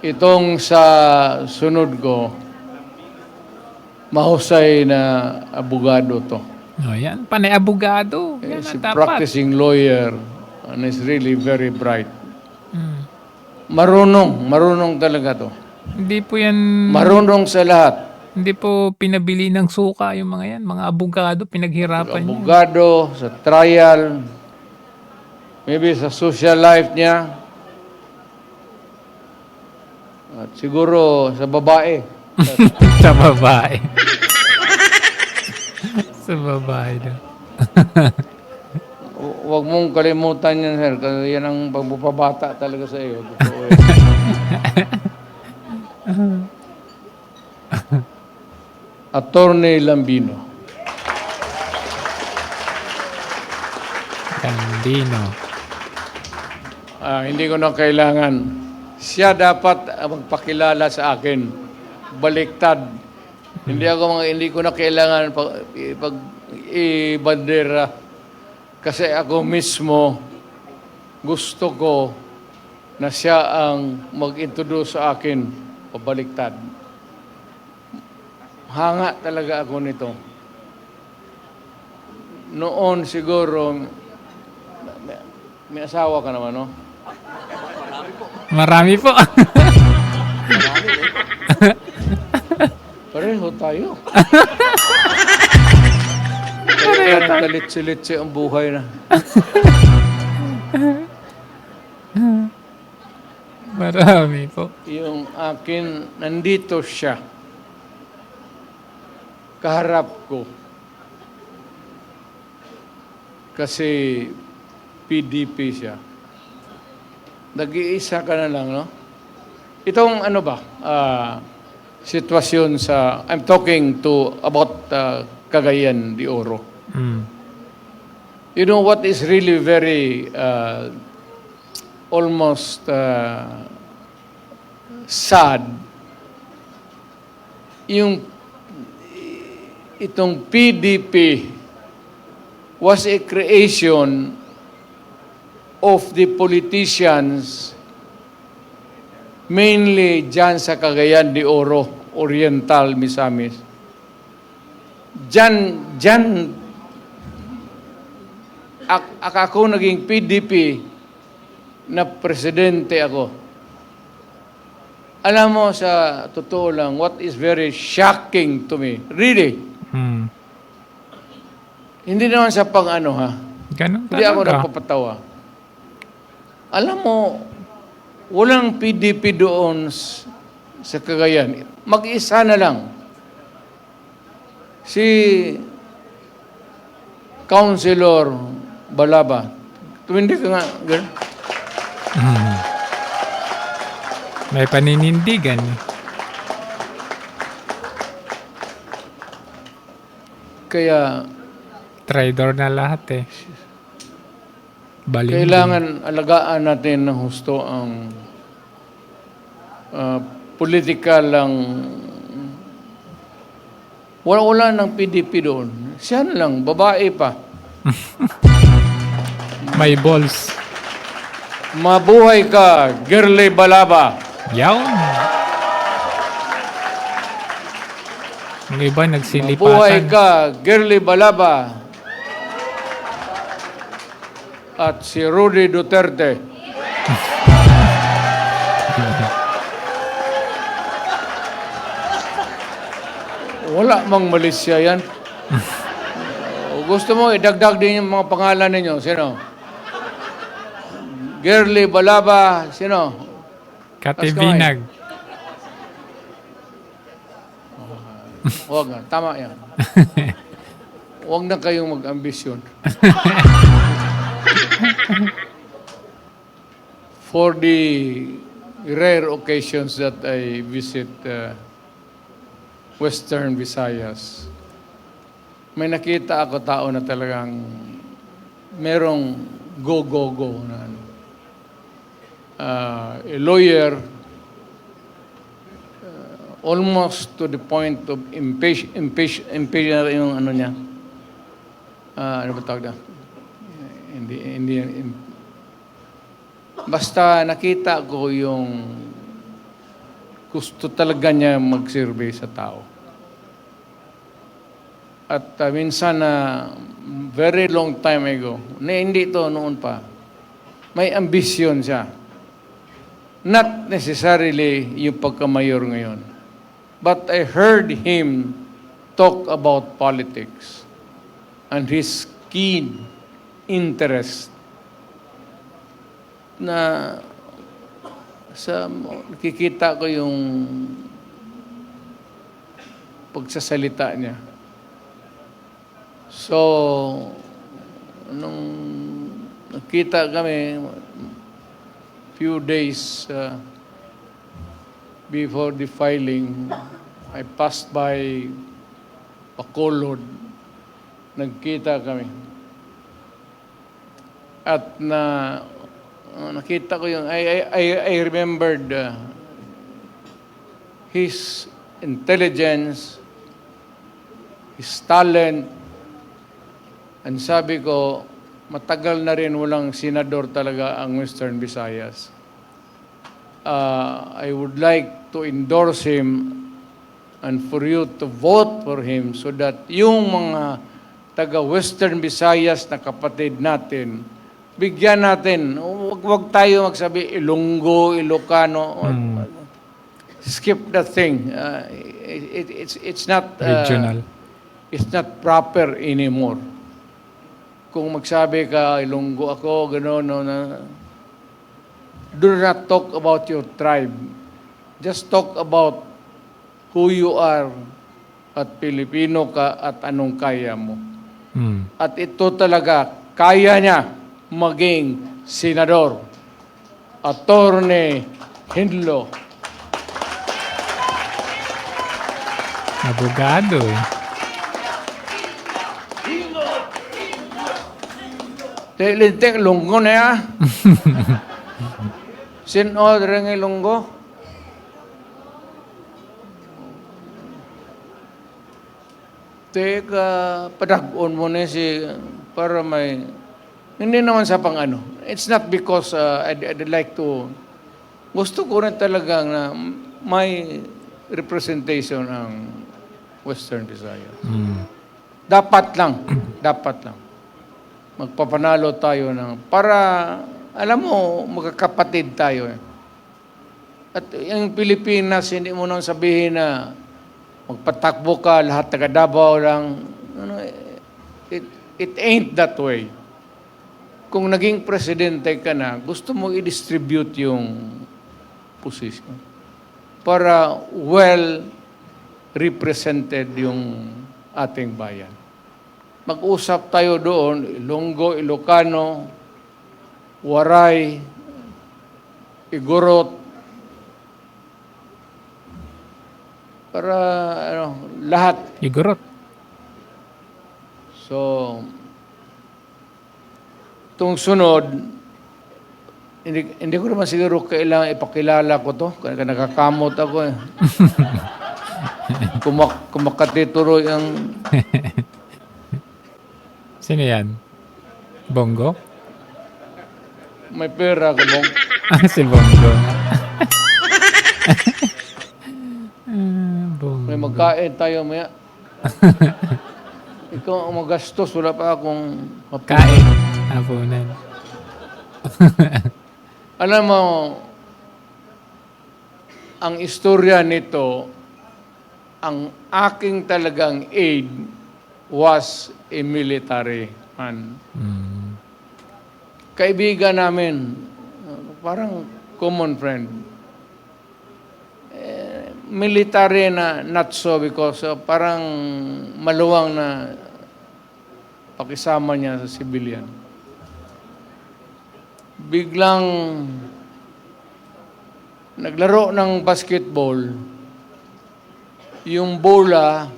Speaker 4: Itong sa sunod ko, mahusay na abogado to.
Speaker 1: Oh, yan. Panay abogado. Yan
Speaker 4: He's
Speaker 1: ang
Speaker 4: a
Speaker 1: dapat.
Speaker 4: practicing lawyer and is really very bright.
Speaker 1: Mm.
Speaker 4: Marunong talaga to.
Speaker 1: Hindi po yan,
Speaker 4: Marunong sa lahat.
Speaker 1: hindi po pinabili ng suka yung mga yan. Mga abogado, pinaghirapan yan.
Speaker 4: Abogado, sa trial, maybe sa social life niya, at siguro sa babae.
Speaker 1: Sa babae. Sa babae daw.
Speaker 4: Huwag mong kalimutan yan, sir, kasi yan ang pagpapabata talaga sa iyo. Totoo yan. Attorney Lambino.
Speaker 1: Candino.
Speaker 4: Hindi ko na kailangan. Siya dapat magpakilala sa akin. Baliktad. Hindi ko na kailangan pag ibandera. Kasi ako mismo gusto ko na siya ang mag-introduce sa akin pabaliktad. Hanga talaga ako nito. Noon siguro, may asawa ka naman, no?
Speaker 1: Marami po.
Speaker 4: Pareho tayo. Kaya nagkalitsi-litsi ang buhay na.
Speaker 1: Marami po.
Speaker 4: Yung akin, nandito siya. Kaharap ko. Kasi PDP siya. Nag-iisa ka na lang, no? Itong ano ba, sitwasyon sa, I'm talking about Cagayan de Oro.
Speaker 1: Mm.
Speaker 4: You know what is really very almost sad? Itong PDP was a creation of the politicians mainly dyan sa Cagayan de Oro, Oriental, Misamis. Dyan, ako naging PDP na presidente ako. Alam mo, sa totoo lang, what is very shocking to me, really,
Speaker 1: Mm.
Speaker 4: hindi naman sa pang-ano ha,
Speaker 1: Ganun
Speaker 4: hindi ako
Speaker 1: talaga.
Speaker 4: nagpapatawa. Alam mo, walang PDP doon sa Cagayan. Mag-isa na lang. Si Councilor Balaba. Tumindi ka nga. Girl.
Speaker 1: Mm. May paninindigan.
Speaker 4: Kaya
Speaker 1: Traidor na lahat eh. Balimbing.
Speaker 4: kailangan alagaan natin ng husto ang political ang wala ng PDP doon. Siya na lang, babae pa.
Speaker 1: May balls.
Speaker 4: Mabuhay ka, Girly Balaba.
Speaker 1: Yawn. Yung iba
Speaker 4: Mabuhay
Speaker 1: nagsilipasan.
Speaker 4: ka, Girly Balaba. At si Rudy Duterte. Wala mang Malaysia yan. Gusto mo, idagdag din yung mga pangalan ninyo. Sino? Girly Balaba. Sino?
Speaker 1: Kativinag.
Speaker 4: Huwag na. Tama yan. Huwag na kayong mag-ambisyon. For the rare occasions that I visit Western Visayas, may nakita ako tao na talagang merong go na ano. A lawyer almost to the point of impatient yung ano niya. Ano ba tawag na? Hindi, basta nakita ko yung gusto talaga niya mag-survey sa tao. At minsan na very long time ago, na hindi to noon pa, may ambisyon siya. Not necessarily yung pagkamayor ngayon. But I heard him talk about politics and his keen interest na nakikita ko yung pagsasalita niya. So, nung nakita kami, few days before the filing, I passed by Bacolod. Nagkita kami. At nakita ko yung, I remembered his intelligence, his talent, and sabi ko, matagal na rin walang senador talaga ang Western Visayas. I would like to endorse him and for you to vote for him so that yung mga taga-Western Visayas na kapatid natin, bigyan natin. Huwag tayo magsabi Ilonggo, Ilocano. Skip that thing. It's not
Speaker 1: Regional.
Speaker 4: It's not proper anymore. Kung magsabi ka Ilonggo ako, gano'n, do not talk about your tribe. Just talk about who you are at Pilipino ka at anong kaya mo. At ito talaga, kaya niya maging senador. Attorney Hinlo.
Speaker 1: Abogado eh.
Speaker 4: Lintik lunggo na ya. Sino rin ng lunggo? Teka, padag-on mo na si para may hindi naman sa pang ano. It's not because I'd like to gusto ko rin talagang na may representation ang Western Visayas. Dapat lang. Magpapanalo tayo ng para alam mo magkakapatid tayo. At yung Pilipinas hindi mo nang sabihin na magpatakbo ka lahat taga Davao lang. It ain't that way. Kung naging presidente ka na, gusto mo i-distribute yung position para well represented yung ating bayan. Mag-usap tayo doon, Ilonggo, Ilocano, Waray, Igorot, para lahat.
Speaker 1: Igorot.
Speaker 4: So, itong sunod, hindi ko naman siguro kailangan ipakilala ko to. Kaya nakakamot ako eh. Kumakati tuloy ang...
Speaker 1: Sino yan? Bongo?
Speaker 4: May pera ka bang?
Speaker 1: Si Bongo. Bongo.
Speaker 4: May magkain tayo maya. Ikaw ang magastos, wala pa akong
Speaker 1: Kain. Hapunan.
Speaker 4: Alam mo, ang istorya nito, ang aking talagang aid was a military man. Kaibigan namin, parang common friend. Military na not so because parang maluwang na pakisama niya sa civilian. Biglang naglaro ng basketball, yung bola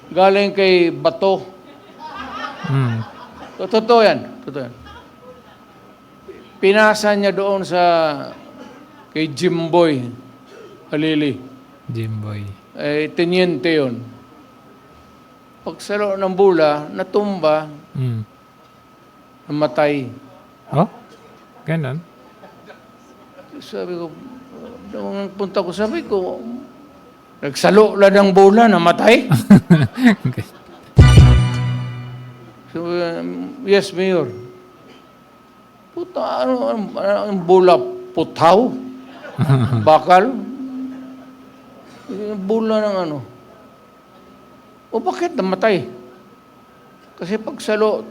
Speaker 4: galing kay Bato. Totoo yan. Pinasa niya doon sa kay Jimboy Halili.
Speaker 1: Jimboy.
Speaker 4: Teniente yun. Pagsalo ng bola, natumba, namatay.
Speaker 1: Oh? Ganon?
Speaker 4: Sabi ko, Nung punta ko, sabi ko, nagsalo lang ng bola, namatay. So, yes, Mayor. Puta, ang bola? Putaw? Bakal? Yung bola ng ano? O bakit namatay? Kasi pagsalo,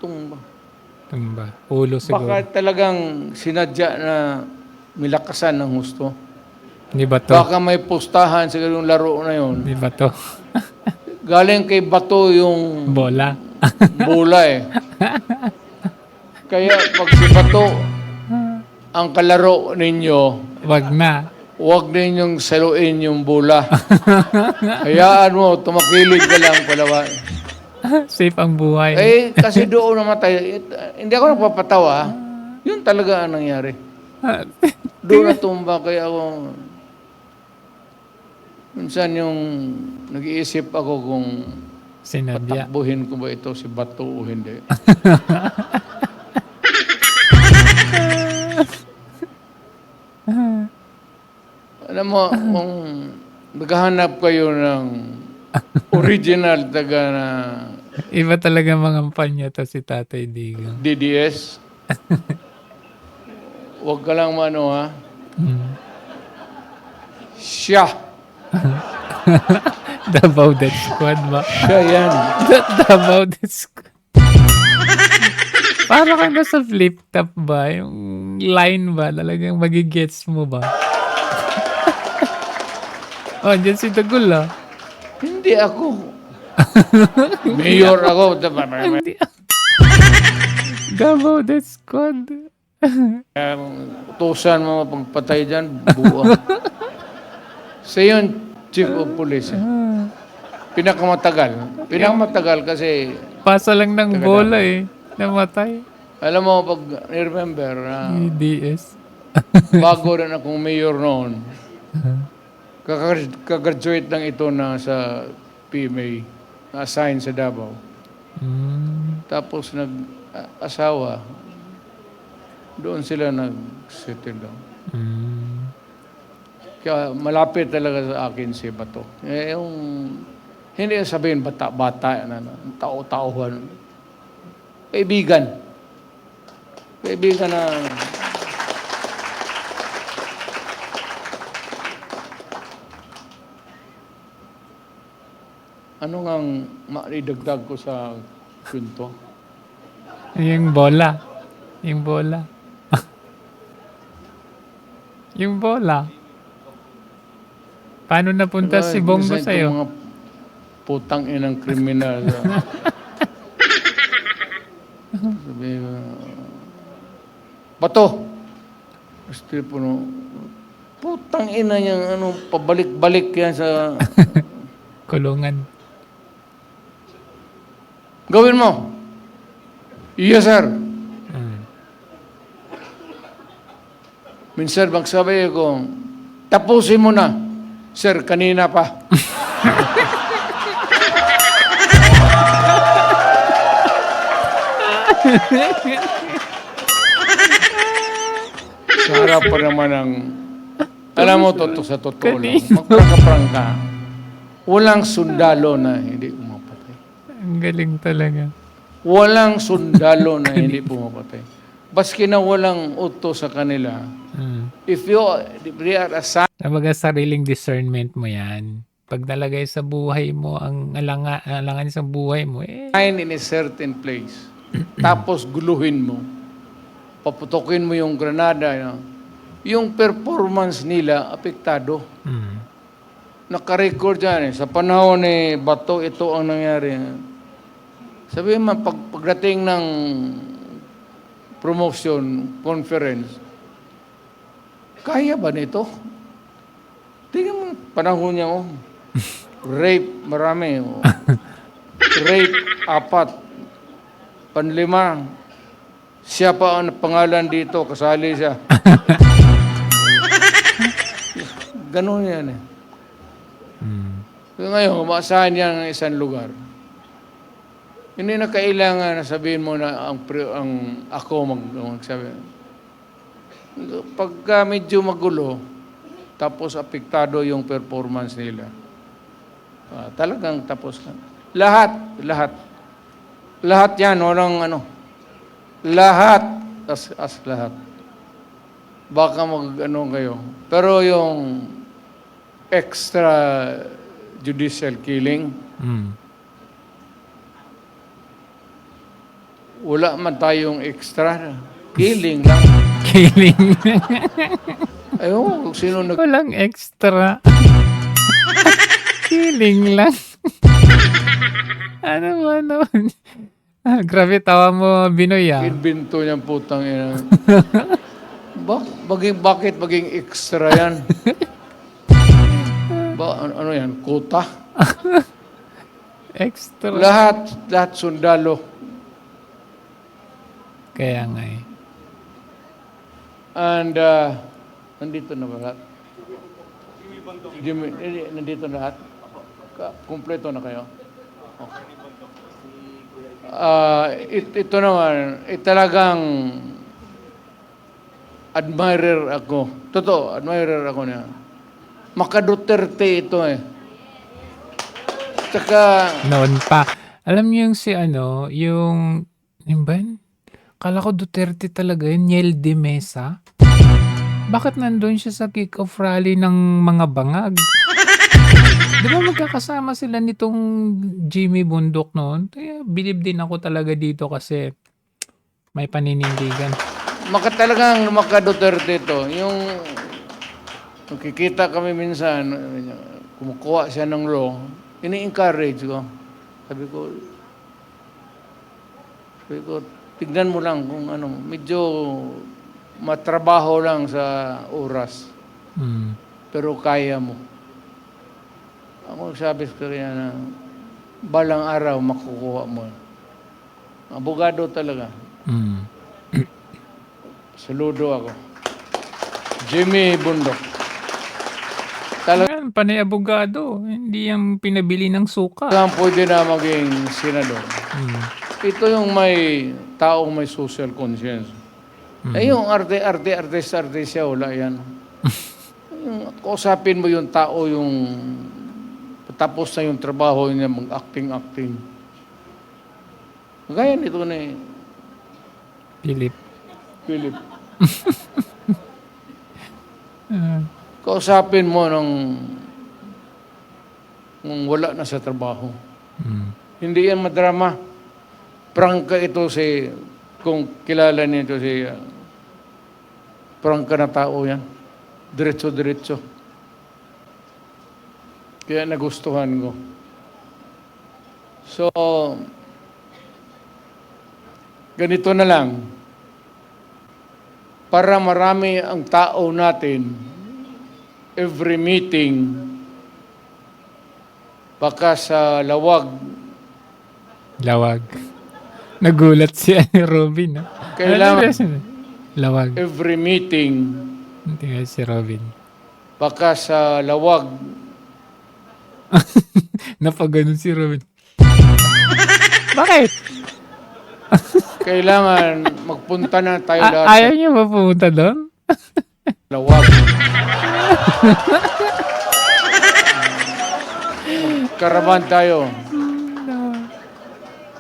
Speaker 4: tumba.
Speaker 1: Tumba. Ulo siguro.
Speaker 4: Baka talagang sinadya na milakasan ng husto.
Speaker 1: Di ba to?
Speaker 4: Baka may pustahan sa ganung laro na yon.
Speaker 1: Di ba to?
Speaker 4: Galing kay Bato yung
Speaker 1: Bola.
Speaker 4: bola eh. Kaya pag si Bato ang kalaro ninyo,
Speaker 1: Wag na.
Speaker 4: huwag ninyong saluin yung bola. Hayaan mo, tumakilid ka lang palawan.
Speaker 1: Safe ang buhay.
Speaker 4: Eh, kasi doon namatay. Hindi ako nagpapatawa. Yun talaga ang nangyari. Doon natumba kaya ako. Minsan yung nag-iisip ako kung
Speaker 1: Sinadya.
Speaker 4: patakbuhin ko ba ito si Bato o hindi. Alam mo, kung naghahanap kayo ng original taga na
Speaker 1: Iba talaga mga kampanya to si Tatay Digong.
Speaker 4: DDS, huwag ka lang mano ha. Siya.
Speaker 1: Davao Death Squad ba?
Speaker 4: Siya yan.
Speaker 1: Davao Death Squad. Para kang nasa flip top ba? Yung line ba? Talagang magigets mo ba? Oh, dyan si Dagul ah.
Speaker 4: Hindi ako. Mayor ako.
Speaker 1: Hindi. Davao Death Squad.
Speaker 4: Utusan mo pagpatay dyan, buwa. Sa yun, Chief of Police. Pinakamatagal. Pinakamatagal kasi,
Speaker 1: Pasa lang ng bola eh. Namatay.
Speaker 4: alam mo, pag remember na
Speaker 1: DS.
Speaker 4: bago rin akong mayor noon, kakagraduate lang ito na sa PMA, na-assign sa Davao. Tapos nag-asawa, doon sila nag-settle down. Kaya malapit talaga sa akin si Bato. Eh, yung, hindi sabihin bata-bata, tao-tauhan. Kaibigan. Kaibigan na... Ano ngang maidagdag ko sa kwento?
Speaker 1: Yung bola. Yung bola. Yung bola. Paano napunta si Bongo
Speaker 4: Minsan
Speaker 1: sa'yo?
Speaker 4: itong mga putang inang kriminal. Sabi ko, Bato! Gusto po no, putang ina niyang ano, pabalik-balik yan sa...
Speaker 1: Kulungan.
Speaker 4: Gawin mo! Yes, sir! Minsan magsabi ko, tapusin mo na. Sir, kanina pa. Sa harap pa naman ang... Alam mo, sa totoo lang, magprangka-prang ka. Walang sundalo na hindi pumapatay.
Speaker 1: Ang galing talaga.
Speaker 4: Walang sundalo na hindi pumapatay. Baski na walang uto sa kanila, if they are assigned
Speaker 1: Nabaga sariling discernment mo yan. Pag nalagay sa buhay mo, ang alangan sa buhay mo, eh,
Speaker 4: in a certain place, tapos guluhin mo, paputokin mo yung granada, yung performance nila, apektado. Naka-record yan eh. Sa panahon ni Bato, ito ang nangyari. Sabi mo, pagdating ng promotion, conference, kaya ba nito? Tingnan mo, panahon niya, oh. Rape, marami. Oh. Rape, 4. Panlima, siya pa ang pangalan dito, kasali siya. Ganun yan eh. So ngayon, umaasahan niya ng isang lugar. Hindi na kailangan na sabihin mo na ang ako magsabi. Pagka medyo magulo, tapos apektado yung performance nila. Talagang tapos na. Lahat yan, walang ano. Lahat, as lahat. Baka mag-ano kayo. Pero yung extra judicial killing, wala man tayong extra. Killing lang.
Speaker 1: Killing.
Speaker 4: Ayun, kung sino
Speaker 1: Walang extra. Killing lang. Ano ba naman? Grabe, tawa mo, Binoy, ah.
Speaker 4: nag-invento niyang putang ina. Bakit maging extra yan? Ano yan? Kuta?
Speaker 1: Extra.
Speaker 4: Lahat sundalo.
Speaker 1: Kaya nga eh.
Speaker 4: And, nandito na ba lahat? Jimmy, nandito na lahat? Kumpleto na kayo? Okay. Ito naman, talagang admirer ako. Totoo, admirer ako niya. Maka-Duterte ito eh. Tsaka,
Speaker 1: Noon pa. Alam niyo yung si ano, yung ba yun? Kala ko Duterte talaga yun, Niel de Mesa. Bakit nandun siya sa kick-off rally ng mga bangag? Di ba magkakasama sila nitong Jimmy Bundok noon? Kaya believe din ako talaga dito kasi may paninindigan.
Speaker 4: talagang maka-Duterte ito. Yung nakikita kami minsan, kumukuha siya ng law, ini-encourage ko. Sabi ko, tignan mo lang kung ano, medyo matrabaho lang sa oras. Pero kaya mo. Ako sabi ko kaya na balang araw makukuha mo. Abogado talaga. Saludo ako. Jimmy Bundok.
Speaker 1: Yan, panay abogado. Hindi yung pinabili ng suka.
Speaker 4: Talagang pwede na maging senador. Ito yung may taong may social conscience. Yung artista, wala yan. Yung kausapin mo yung tao, yung tapos na yung trabaho niya, mag-acting. Gaya nito na eh. Philip. Kausapin mo nung wala na sa trabaho. Hindi yan madrama. Prangka ito kung kilala nito prangka na tao yan. Diretso. Kaya nagustuhan ko. So, ganito na lang. Para marami ang tao natin, every meeting, baka sa lawag.
Speaker 1: Nagulat si Robin.
Speaker 4: Kailangan,
Speaker 1: Lawag.
Speaker 4: every meeting,
Speaker 1: Hindi si Robin.
Speaker 4: baka sa lawag,
Speaker 1: Napaganon si Robin. Bakit?
Speaker 4: kailangan magpunta na tayo lahat
Speaker 1: Ayaw niyo ba pumunta doon?
Speaker 4: sa lawag. Karaman tayo.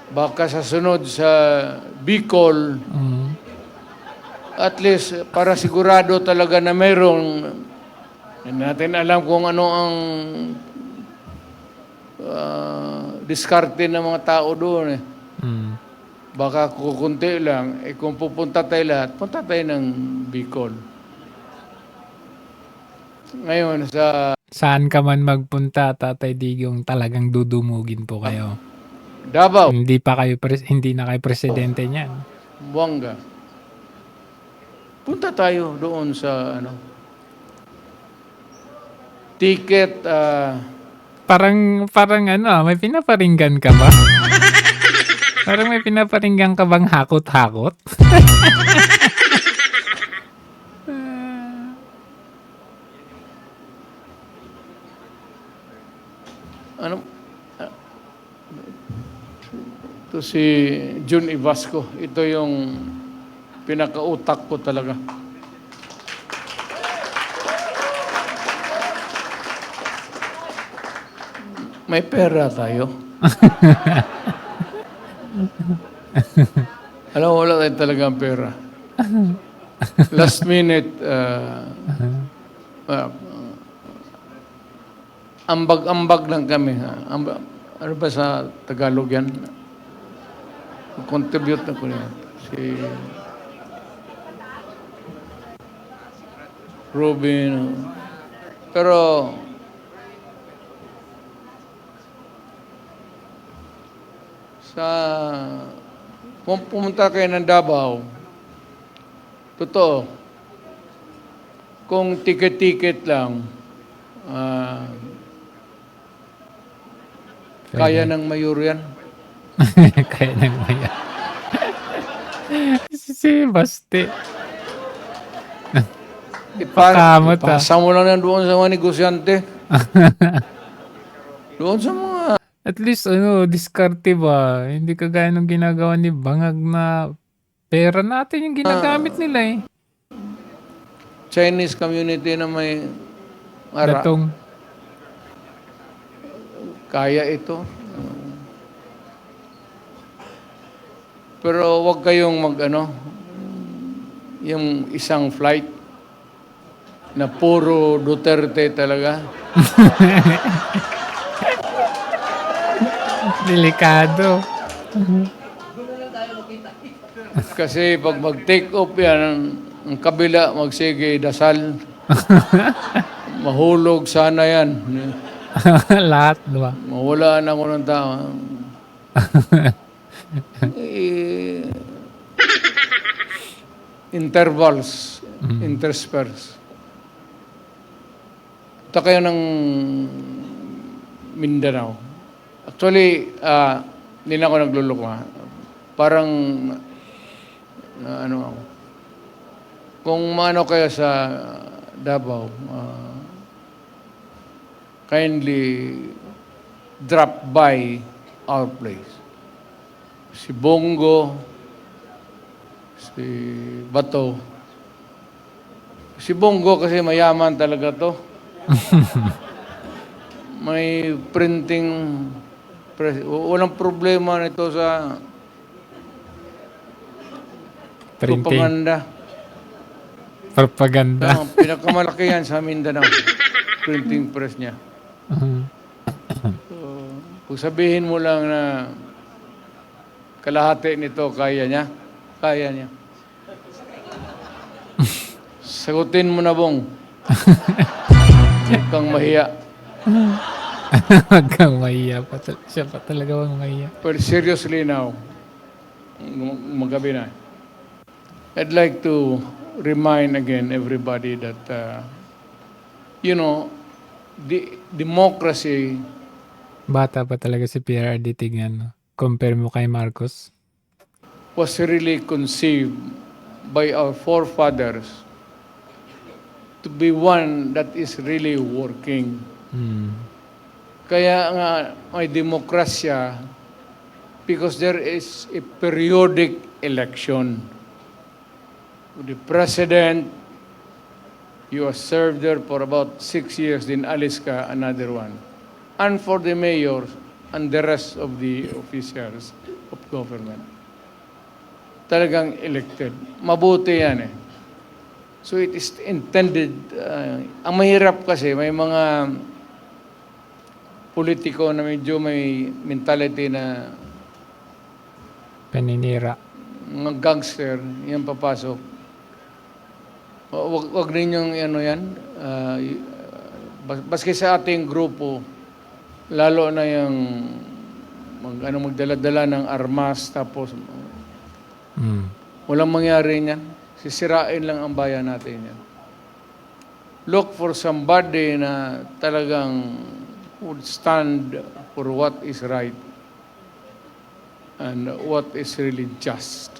Speaker 4: Baka sa sunod sa Bicol, at least para sigurado talaga na mayroong, hindi natin alam kung ano ang diskarte ng mga tao doon eh. Baka kukunti lang, kung pupunta tayo lahat, punta tayo ng Bicol. Ngayon,
Speaker 1: Saan ka man magpunta, Tatay Digong, talagang dudumugin po kayo.
Speaker 4: Davao,
Speaker 1: Hindi na kayo presidente niyan.
Speaker 4: Buanga, punta tayo doon sa ticket,
Speaker 1: Parang may pinaparinggan ka ba? Parang may pinaparinggan ka bang hakot-hakot?
Speaker 4: ito si Jun Ivasco. Ito yung pinakautak ko talaga. May pera tayo. Alam mo, wala tayo talagang pera. Last minute, ambag-ambag lang kami. Ano ba sa Tagalog yan? Contribute na ko niya. Si Robin. Pero sa pumunta kayo ng Davao, totoo, kung ticket-ticket lang, kaya ng mayor yan.
Speaker 1: Kaya nang maya. Si Basti. Pakamot,
Speaker 4: Ipasa mo lang yan doon sa mga negosyante. Doon sa mga...
Speaker 1: At least, diskarte ba? Hindi kagaya ng ginagawa ni Bangag na pera natin yung ginagamit nila eh.
Speaker 4: Chinese community na may ara.
Speaker 1: Datong.
Speaker 4: Kaya ito. Pero wag kayong yung isang flight na puro Duterte talaga.
Speaker 1: Delikado.
Speaker 4: Kasi pag mag-take off yan, ang kabila magsige dasal. Mahulog sana yan.
Speaker 1: Lahat, diba?
Speaker 4: Mawala na ko ng tao. Intervals, intersperse. Ito kayo ng Mindanao. Actually, hindi na ako nagluloko ha. Parang, ako. Kung maano kayo sa Davao, kindly drop by our place. Si Bongo, si Bato. Si Bongo kasi mayaman talaga to. May printing press. Walang problema nito sa
Speaker 1: Printing.
Speaker 4: propaganda.
Speaker 1: Propaganda.
Speaker 4: Ang pinakamalaki yan sa Mindanao. Printing press niya. Kung sabihin mo lang na kalahati nito, kaya niya. Kaya niya. Sagutin mo na, Bong. Huwag kang mahiya.
Speaker 1: Huwag kang mahiya. Siya pa talaga wang mahiya.
Speaker 4: But seriously now, magabi na. I'd like to remind again everybody that, democracy,
Speaker 1: Bata pa talaga si PRRD, tignan, no? Compare mo kay Marcos.
Speaker 4: was really conceived by our forefathers to be one that is really working. Kaya nga may demokrasya because there is a periodic election. The president, you are served there for about 6 years, then alis ka, another one. And for the mayors and the rest of the officials of government. Talagang elected. Mabuti yan eh. So it is intended, ang mahirap kasi may mga politiko na medyo may mentality na
Speaker 1: Paninira.
Speaker 4: mga gangster, yan papasok. Wag ninyong yan. Baski sa ating grupo, lalo na yung magdala-dala ng armas, tapos walang mangyari niyan. Sisirain lang ang bayan natin yan. Look for somebody na talagang would stand for what is right and what is really just.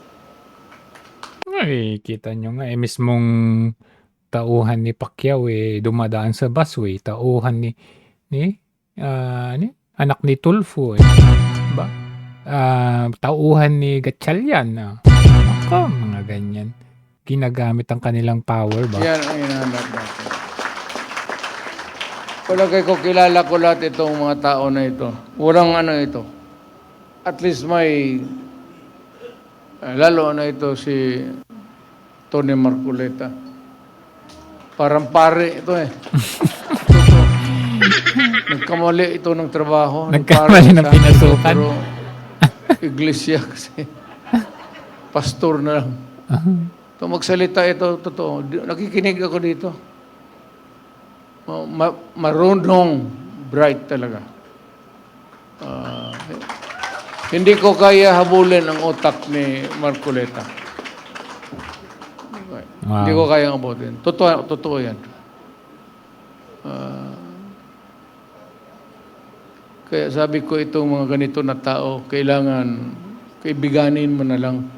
Speaker 1: Ay, kita nyo nga, mismong tauhan ni Pacquiao dumadaan sa busway. Tauhan ni anak ni Tulfo ba? Tauhan ni Gatchalian. Ako, mga ganyan. Ginagamit ang kanilang power ba?
Speaker 4: Yan ang hinahanap natin. Palagay ko kilala ko lahat itong mga tao na ito. Walang ano ito. At least may, lalo na ito si Tony Marcoleta. Parang pare ito eh. Nagkamali ito ng trabaho.
Speaker 1: Nagkamali ng
Speaker 4: Pare,
Speaker 1: pinasukan.
Speaker 4: pero iglesia kasi. Pastor na lang. Ito magsalita ito, totoo. Nakikinig ako dito. Marunong, bright talaga. Hindi ko kaya habulin ang utak ni Marcoleta.
Speaker 1: Wow.
Speaker 4: Hindi ko kaya abutin. Totoo yan. Kaya sabi ko itong mga ganito na tao, kailangan kaibiganin mo na lang.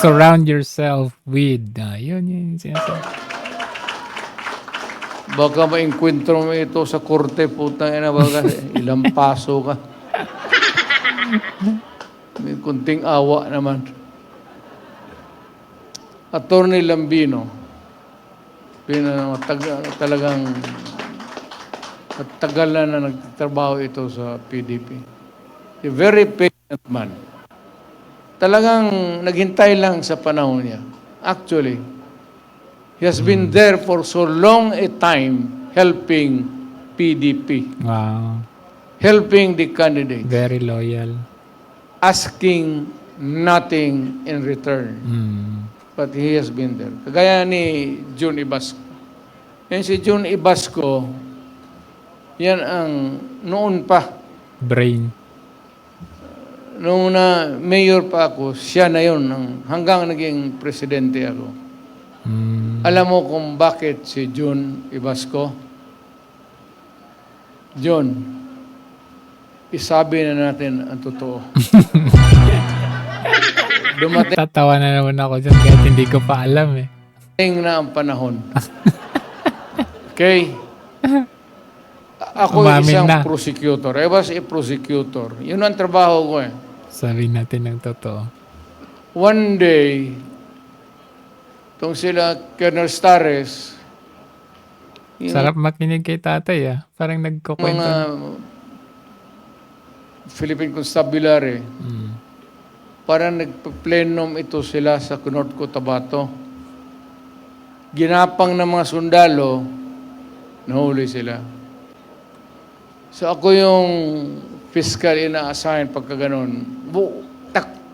Speaker 1: Surround yourself with, yun yung sinasabi.
Speaker 4: Baka ma-enkwentro mo ito sa korte, putang ina, baka ilang paso ka. May kunting awa naman. Attorney Lambino, talagang tagal na nagtatrabaho ito sa PDP. A very patient man. Talagang naghintay lang sa panahon niya. Actually, he has been there for so long a time helping PDP,
Speaker 1: Wow.
Speaker 4: helping the candidates,
Speaker 1: Very loyal.
Speaker 4: asking nothing in return. But he has been there. Kagaya ni June Ibasco. Yan si June Ibasco, yan ang noon pa,
Speaker 1: Brain.
Speaker 4: noong na mayor pa ako, siya na yun, hanggang naging presidente ako. Alam mo kung bakit si June Ibasco? John, isabi na natin ang totoo. Dumating
Speaker 1: Tatawa na naman ako dyan kahit hindi ko pa alam eh.
Speaker 4: na ang panahon. Okay? Ako
Speaker 1: Umamin
Speaker 4: isang
Speaker 1: na.
Speaker 4: prosecutor. I was a prosecutor. Yun ang trabaho ko eh.
Speaker 1: Sabihin natin ng totoo.
Speaker 4: One day, itong sila, Colonel Stares, yung
Speaker 1: Sarap makinig kay tatay ah. Parang nagkukwento.
Speaker 4: mga Philippine Constabulary, parang nagpa-plenum ito sila sa North Cotabato. Ginapang ng mga sundalo, nahuli sila. So ako yung fiscal ina-assign pagka ganun.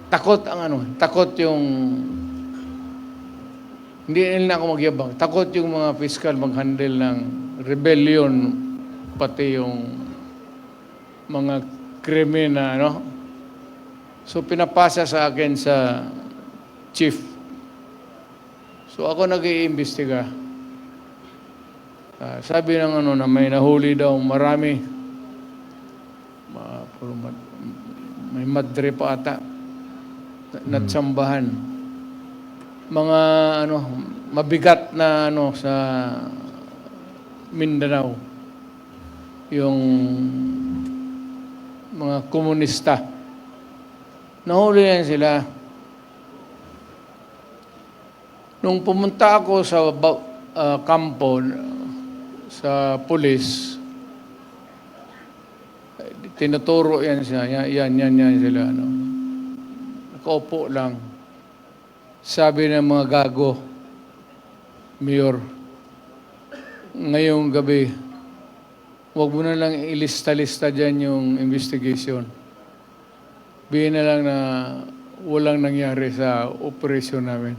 Speaker 4: Takot ang takot yung, hindi nila ako magyabang, takot yung mga fiscal mag-handle ng rebellion, pati yung mga krimen na, So, pinapasa sa akin sa chief. So, ako nag-iimbestiga. Sabi ng na may nahuli daw marami. May madre pa ata. Natsambahan. Mga mabigat na sa Mindanao. Yung mga komunista. Nahuli yan sila. Nung pumunta ako sa kampo, sa pulis, tinuturo yan siya. Yan sila. Nakaupo lang. Sabi ng mga gago, Mayor, ngayong gabi, huwag mo na lang ilista-lista dyan yung investigation. Bihin na lang na walang nangyari sa operasyon namin.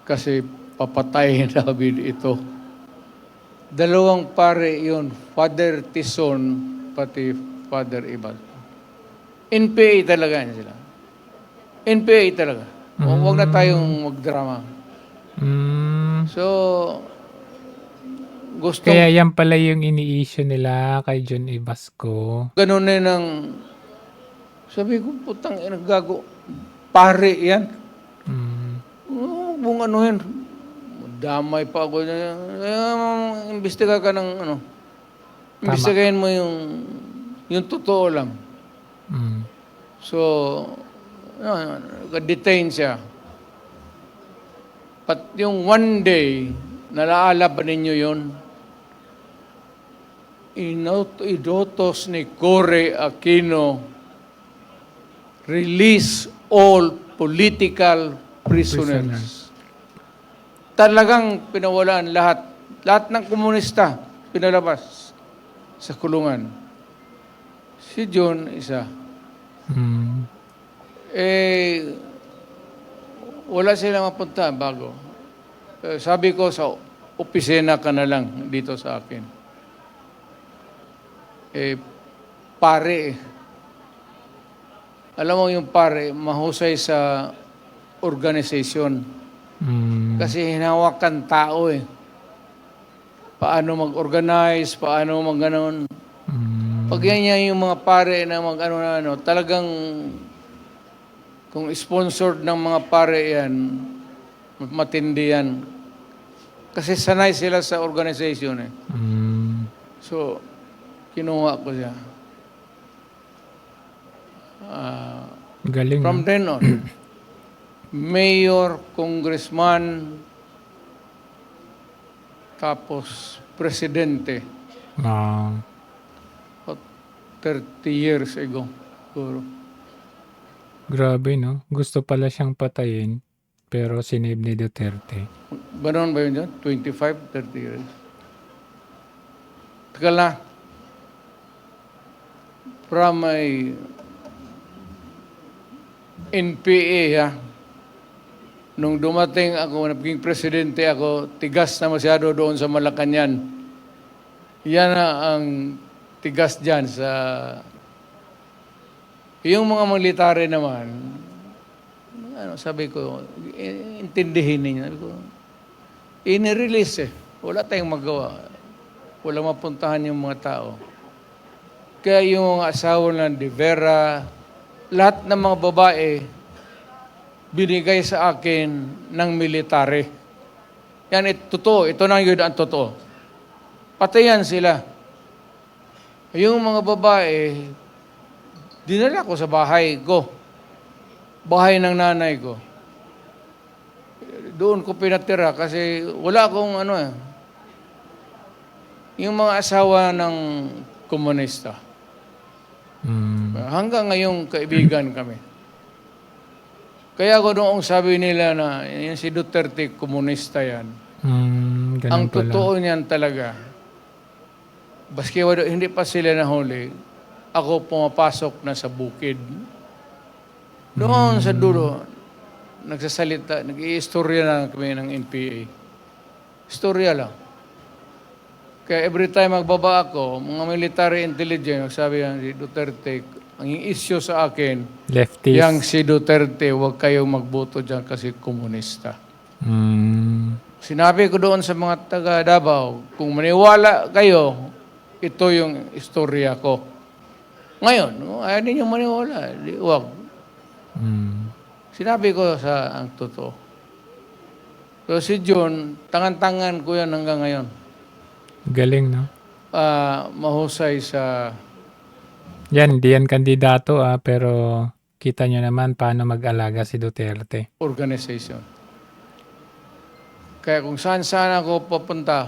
Speaker 4: Kasi papatayin namin ito. Dalawang pare yun, Father Tison, pati Father Ibal. NPA talaga yan sila. NPA talaga. Huwag na tayong magdrama. So, gusto
Speaker 1: Kaya yan pala yung ini-issue nila kay John Ibasco.
Speaker 4: ganun na ng sabi ko, putang gago. Pare yan. Kung ano yan. Damay pa ako. Imbestiga ka ng imbestigahin mo yung totoo lang. So, detain siya. But yung one day, nalaala ba ninyo yun? inutos ni Cory Aquino, release all political prisoners. Talagang pinawalaan lahat. Lahat ng komunista pinalabas sa kulungan. Si John, isa.
Speaker 1: Mm.
Speaker 4: Wala silang mapunta bago. Sabi ko, sa opisina ka na lang dito sa akin. Pare, alam mo yung pare, mahusay sa organization.
Speaker 1: Mm.
Speaker 4: Kasi hinawakan tao Paano mag-organize, paano mag-ganon. Pag yan yung mga pare na mag-ano, talagang kung sponsored ng mga pare yan, matindi yan. Kasi sanay sila sa organization
Speaker 1: Mm.
Speaker 4: So, kinuha ko siya.
Speaker 1: Galing.
Speaker 4: From
Speaker 1: no?
Speaker 4: then on, mayor, congressman, tapos presidente,
Speaker 1: Ah,
Speaker 4: 30 years ago. Siguro.
Speaker 1: grabe, no? Gusto pala siyang patayin, pero sinave ni Duterte.
Speaker 4: Ganon ba yun dyan? 25, 30 years. Tagal na. From my NPA, nung dumating ako, naging presidente ako, tigas na masyado doon sa Malacanang. Yan na ang tigas dyan sa... Yung mga military naman, sabi ko, intindihin ninyo. Sabi ko, inirelease Wala tayong magawa. Wala mapuntahan yung mga tao. Kaya yung asawa ng De Vera, lahat ng mga babae, binigay sa akin ng military. Yan, totoo. Ito na yun ang totoo. Patayan sila. Yung mga babae, dinala ko sa bahay ko. Bahay ng nanay ko. Doon ko pinatira kasi wala akong yung mga asawa ng komunista.
Speaker 1: Mm.
Speaker 4: Hanggang ngayong kaibigan kami. Kaya ako noong sabi nila na yung si Duterte, komunista yan.
Speaker 1: Ganun
Speaker 4: Ang
Speaker 1: pala.
Speaker 4: totoo niyan talaga, baski hindi pa sila nahuli, ako pumapasok na sa bukid. Doon sa dulo, nagsasalita, nag-i-istorya na kami ng NPA. Istorya lang. Kaya every time magbaba ako, mga military intelligence, sabi yan si Duterte, ang issue sa akin,
Speaker 1: Leftist.
Speaker 4: yang si Duterte, huwag kayong magboto dyan kasi komunista.
Speaker 1: Mm.
Speaker 4: Sinabi ko doon sa mga taga Davao, kung maniwala kayo, ito yung istorya ko. Ngayon, ayaw ninyong maniwala, huwag.
Speaker 1: Mm.
Speaker 4: Sinabi ko sa ang totoo. So si John, tangan-tangan ko yan hanggang ngayon.
Speaker 1: Galing, no?
Speaker 4: Mahusay sa...
Speaker 1: Yan, hindi yan kandidato pero kita nyo naman paano mag-alaga si Duterte.
Speaker 4: organization. Kaya kung saan-saan ako papunta,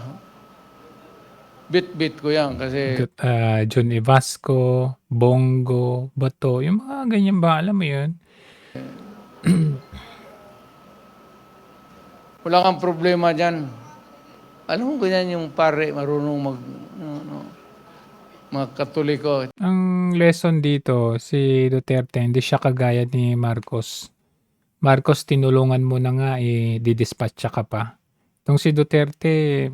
Speaker 4: bit-bit ko yan kasi
Speaker 1: John Evasco, Bongo, Bato, yung mga ganyan ba, alam mo yun?
Speaker 4: wala kang problema dyan. Alam mo ganyan yung pare, marunong mga Katoliko.
Speaker 1: Ang lesson dito, si Duterte, hindi siya kagaya ni Marcos. Marcos, tinulungan mo na nga, didispatcha ka pa. Itong si Duterte,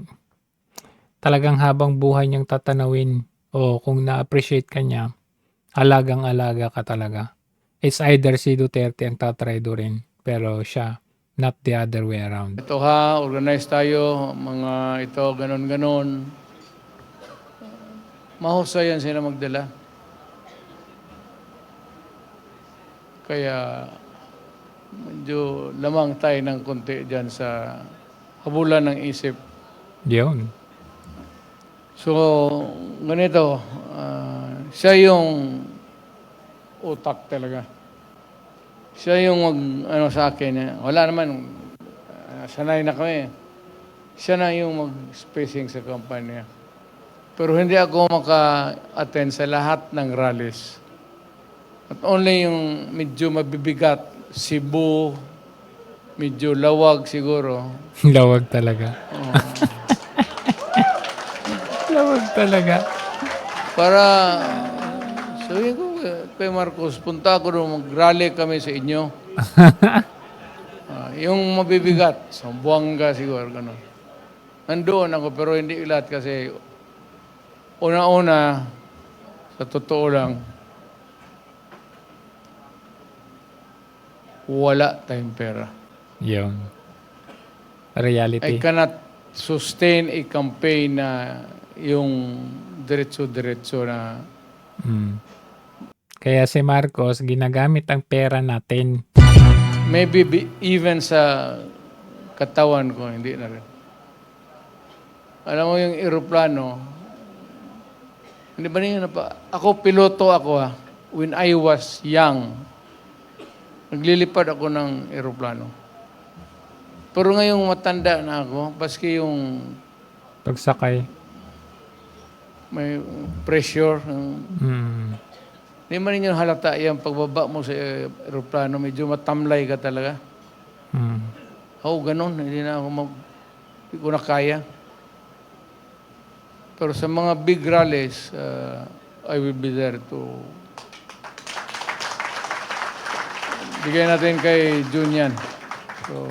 Speaker 1: talagang habang buhay niyang tatanawin o kung na-appreciate ka niya, alagang-alaga ka talaga. It's either si Duterte ang tatraidorin, pero siya, not the other way around.
Speaker 4: Ito organize tayo, mga ito, ganon-ganon. Mahusay yan sila magdala. Kaya, medyo lamang tayo ng konti dyan sa habulan ng isip.
Speaker 1: Yun.
Speaker 4: So, ganito, siya yung utak talaga. Siya yung sa akin. Wala naman, sanay na kami. Siya na yung mag-spacing sa kampanya. Pero hindi ako maka-attend sa lahat ng rallies. At only yung medyo mabibigat, Cebu, medyo lawag siguro.
Speaker 1: Lawag talaga. Lawag talaga.
Speaker 4: Para, sabihin ko kay Marcos, punta ako doon, mag-rally kami sa inyo. Yung mabibigat, sa Buanga siguro, gano'n. Nandoon ako, pero hindi lahat kasi una-una, sa totoo lang, wala tayong pera.
Speaker 1: Yung
Speaker 4: I
Speaker 1: reality.
Speaker 4: cannot sustain a campaign na yung diretso-diretso na
Speaker 1: Kaya si Marcos, ginagamit ang pera natin.
Speaker 4: maybe even sa katawan ko, hindi na rin. Alam mo yung eroplano, hindi ba niyo na pa? Ako, piloto ako ha. When I was young, naglilipad ako ng eroplano. Pero ngayong matanda na ako, baski yung
Speaker 1: Pagsakay.
Speaker 4: may pressure, hindi man ninyo halata yung pagbaba mo sa eroplano, medyo matamlay ka talaga. Oo, ganun. Hindi ko na kaya. Pero sa mga big rallies, I will be there to bigay natin kay Jun yan. So,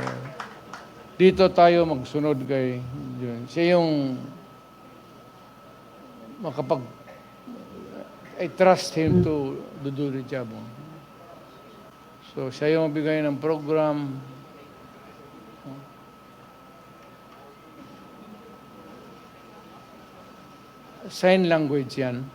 Speaker 4: dito tayo magsunod kay Jun. Siya yung I trust him to do the job. So, siya yung magbigay ng program. Sign language yan.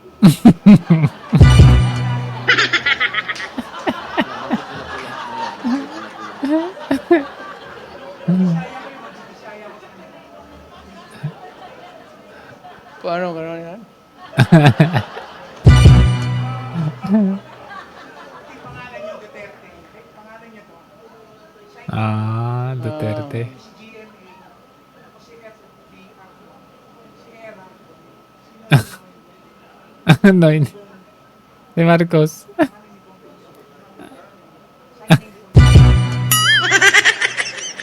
Speaker 4: Paano gano'n yan?
Speaker 1: Duterte. No, hindi. Si Marcos.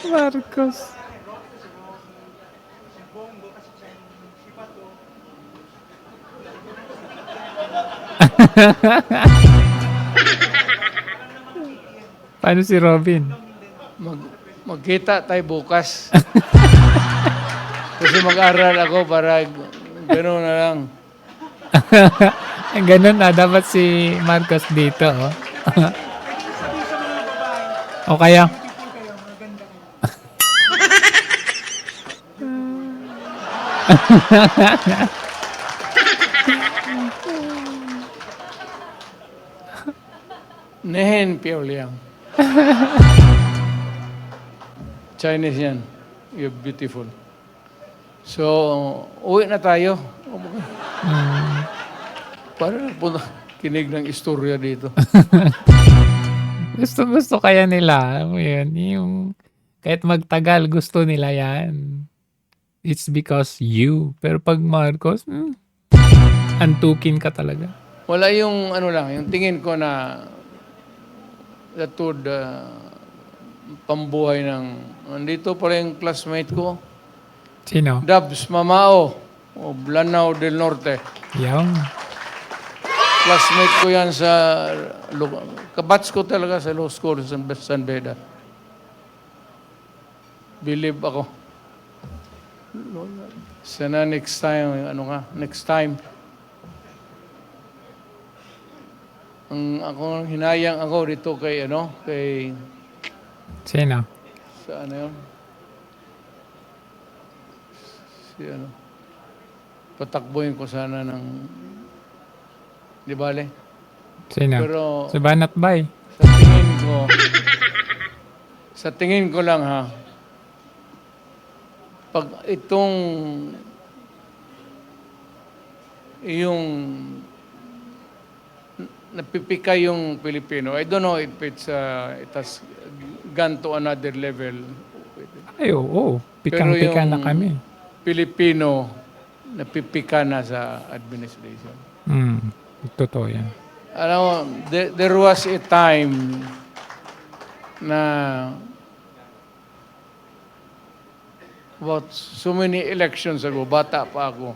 Speaker 1: Marcos. Paano si Robin?
Speaker 4: Magkita tayo bukas. Kasi mag-aral ako para gano'n na lang.
Speaker 1: Ganun na, dapat si Marcos dito. Oh. O kaya?
Speaker 4: Nehen Piao Liang. Chinese yan. You're beautiful. So, uwi na tayo. Para po kinig ng istorya dito.
Speaker 1: Gusto kaya nila. Alam mo yun, yung kahit magtagal, gusto nila yan. It's because you. Pero pag Marcos, antukin ka talaga.
Speaker 4: Wala yung ano lang, yung tingin ko na pambuhay ng... Nandito pa rin yung classmate ko.
Speaker 1: Sino?
Speaker 4: Dabs Mamao o Lanao del Norte.
Speaker 1: Yung.
Speaker 4: Classmate ko yan sa... Kabatch ko talaga sa law school sa San Beda. Believe ako. Sana next time, next time. Ako hinayang ako dito kay
Speaker 1: Sino?
Speaker 4: sa ano yun? Patakbuhin ko sana ng di bale.
Speaker 1: Sino?
Speaker 4: Pero
Speaker 1: Si Banat Bay.
Speaker 4: sa tingin ko lang ha, pag itong yung napipika yung Pilipino, I don't know if it has gone to another level.
Speaker 1: Ay, oo. Pikang-pika na kami.
Speaker 4: Pilipino napipika na sa administration.
Speaker 1: Totoo yan.
Speaker 4: Alam mo, there was a time na about so many elections ago, bata pa ako,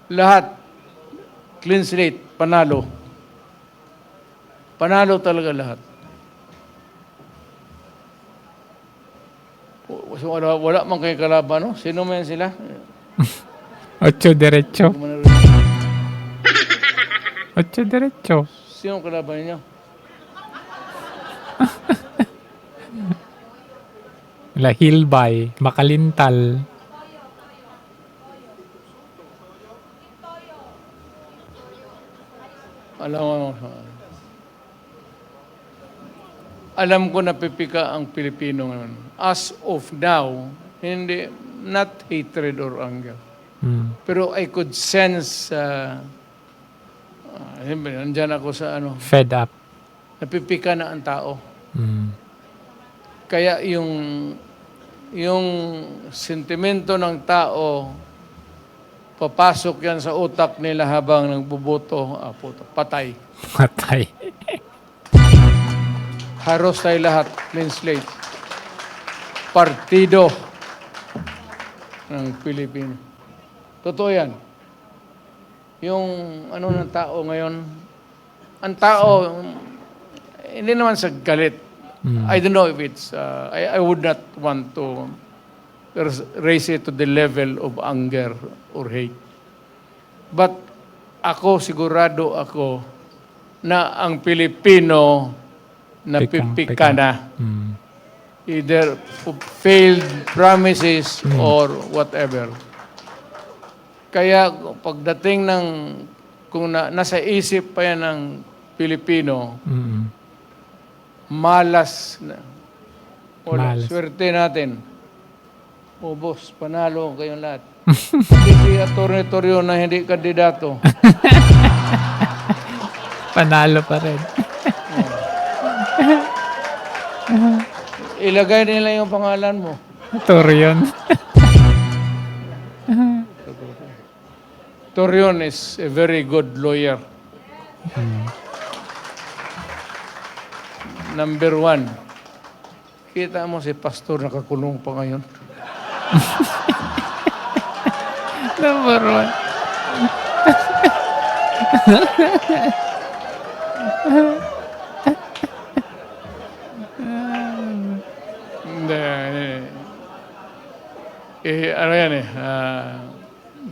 Speaker 4: lahat, clean slate, panalo. Panalo talaga lahat. So, wala man kayo kalaban, no? Sino man sila?
Speaker 1: Ocho derecho. Ocho derecho.
Speaker 4: Sino kalaban niyo?
Speaker 1: La Hilbay, Makalintal.
Speaker 4: Alam ko na pipika ang Pilipino ngayon. As of now, hindi, not hatred or anger. Pero I could sense, nandyan ako sa
Speaker 1: Fed up.
Speaker 4: napipika na ang tao. Kaya yung sentimento ng tao, papasok yan sa utak nila habang nagbuboto, patay.
Speaker 1: Matay.
Speaker 4: Haros tayo lahat, clean slate. Partido ng Pilipino. Totoo yan. Yung ng tao ngayon, ang tao, hindi naman sa galit. I don't know if it's, I would not want to raise it to the level of anger or hate. But sigurado ako na ang Pilipino napipika na. Either failed promises or whatever. Kaya pagdating kung nasa isip pa yan ng Pilipino, malas na.
Speaker 1: Malas.
Speaker 4: Swerte natin. Boss, panalo kayong lahat. Pati si Atty. Torrio na hindi kandidato.
Speaker 1: Panalo pa rin.
Speaker 4: Ilagay nila yung pangalan mo.
Speaker 1: Torion.
Speaker 4: Torrion is a very good lawyer. Number 1. Kita mo si pastor nakakulong pa ngayon.
Speaker 1: Number
Speaker 4: 1.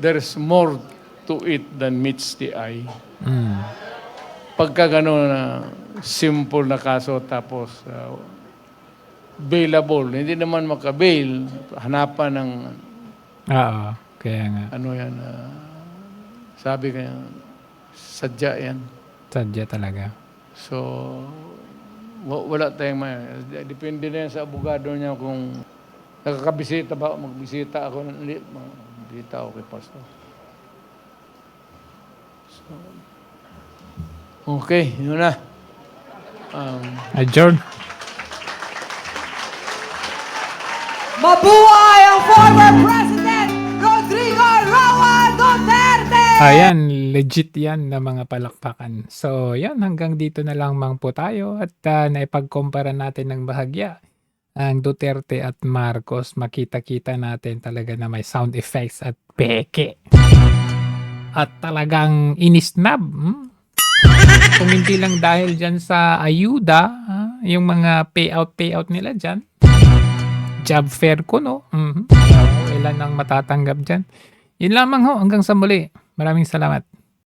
Speaker 4: There's more to it than meets the eye. Pagka gano'n na simple na kaso tapos bailable, hindi naman makabail, hanapan ng
Speaker 1: Oo, kaya nga.
Speaker 4: sabi kaya, sadya yan.
Speaker 1: Sadya talaga.
Speaker 4: So, wala tayong depende na yan sa abogado niya kung nakakabisita ba, magbisita ako, hindi ako kay pastor. So, okay, yun na.
Speaker 1: Adjourn.
Speaker 7: Mabuhay ang former President Rodrigo Roa Duterte!
Speaker 1: Ayan, legit yan na mga palakpakan. So, yan, hanggang dito na lang po tayo at naipagkumpara natin ng bahagya ang Duterte at Marcos. Makita-kita natin talaga na may sound effects at peke. At talagang inisnab. Kung hindi lang dahil dyan sa ayuda, yung mga payout nila dyan. Job fair ko, no? Ilan ang matatanggap dyan. Yun lamang ho, hanggang sa muli. Maraming salamat.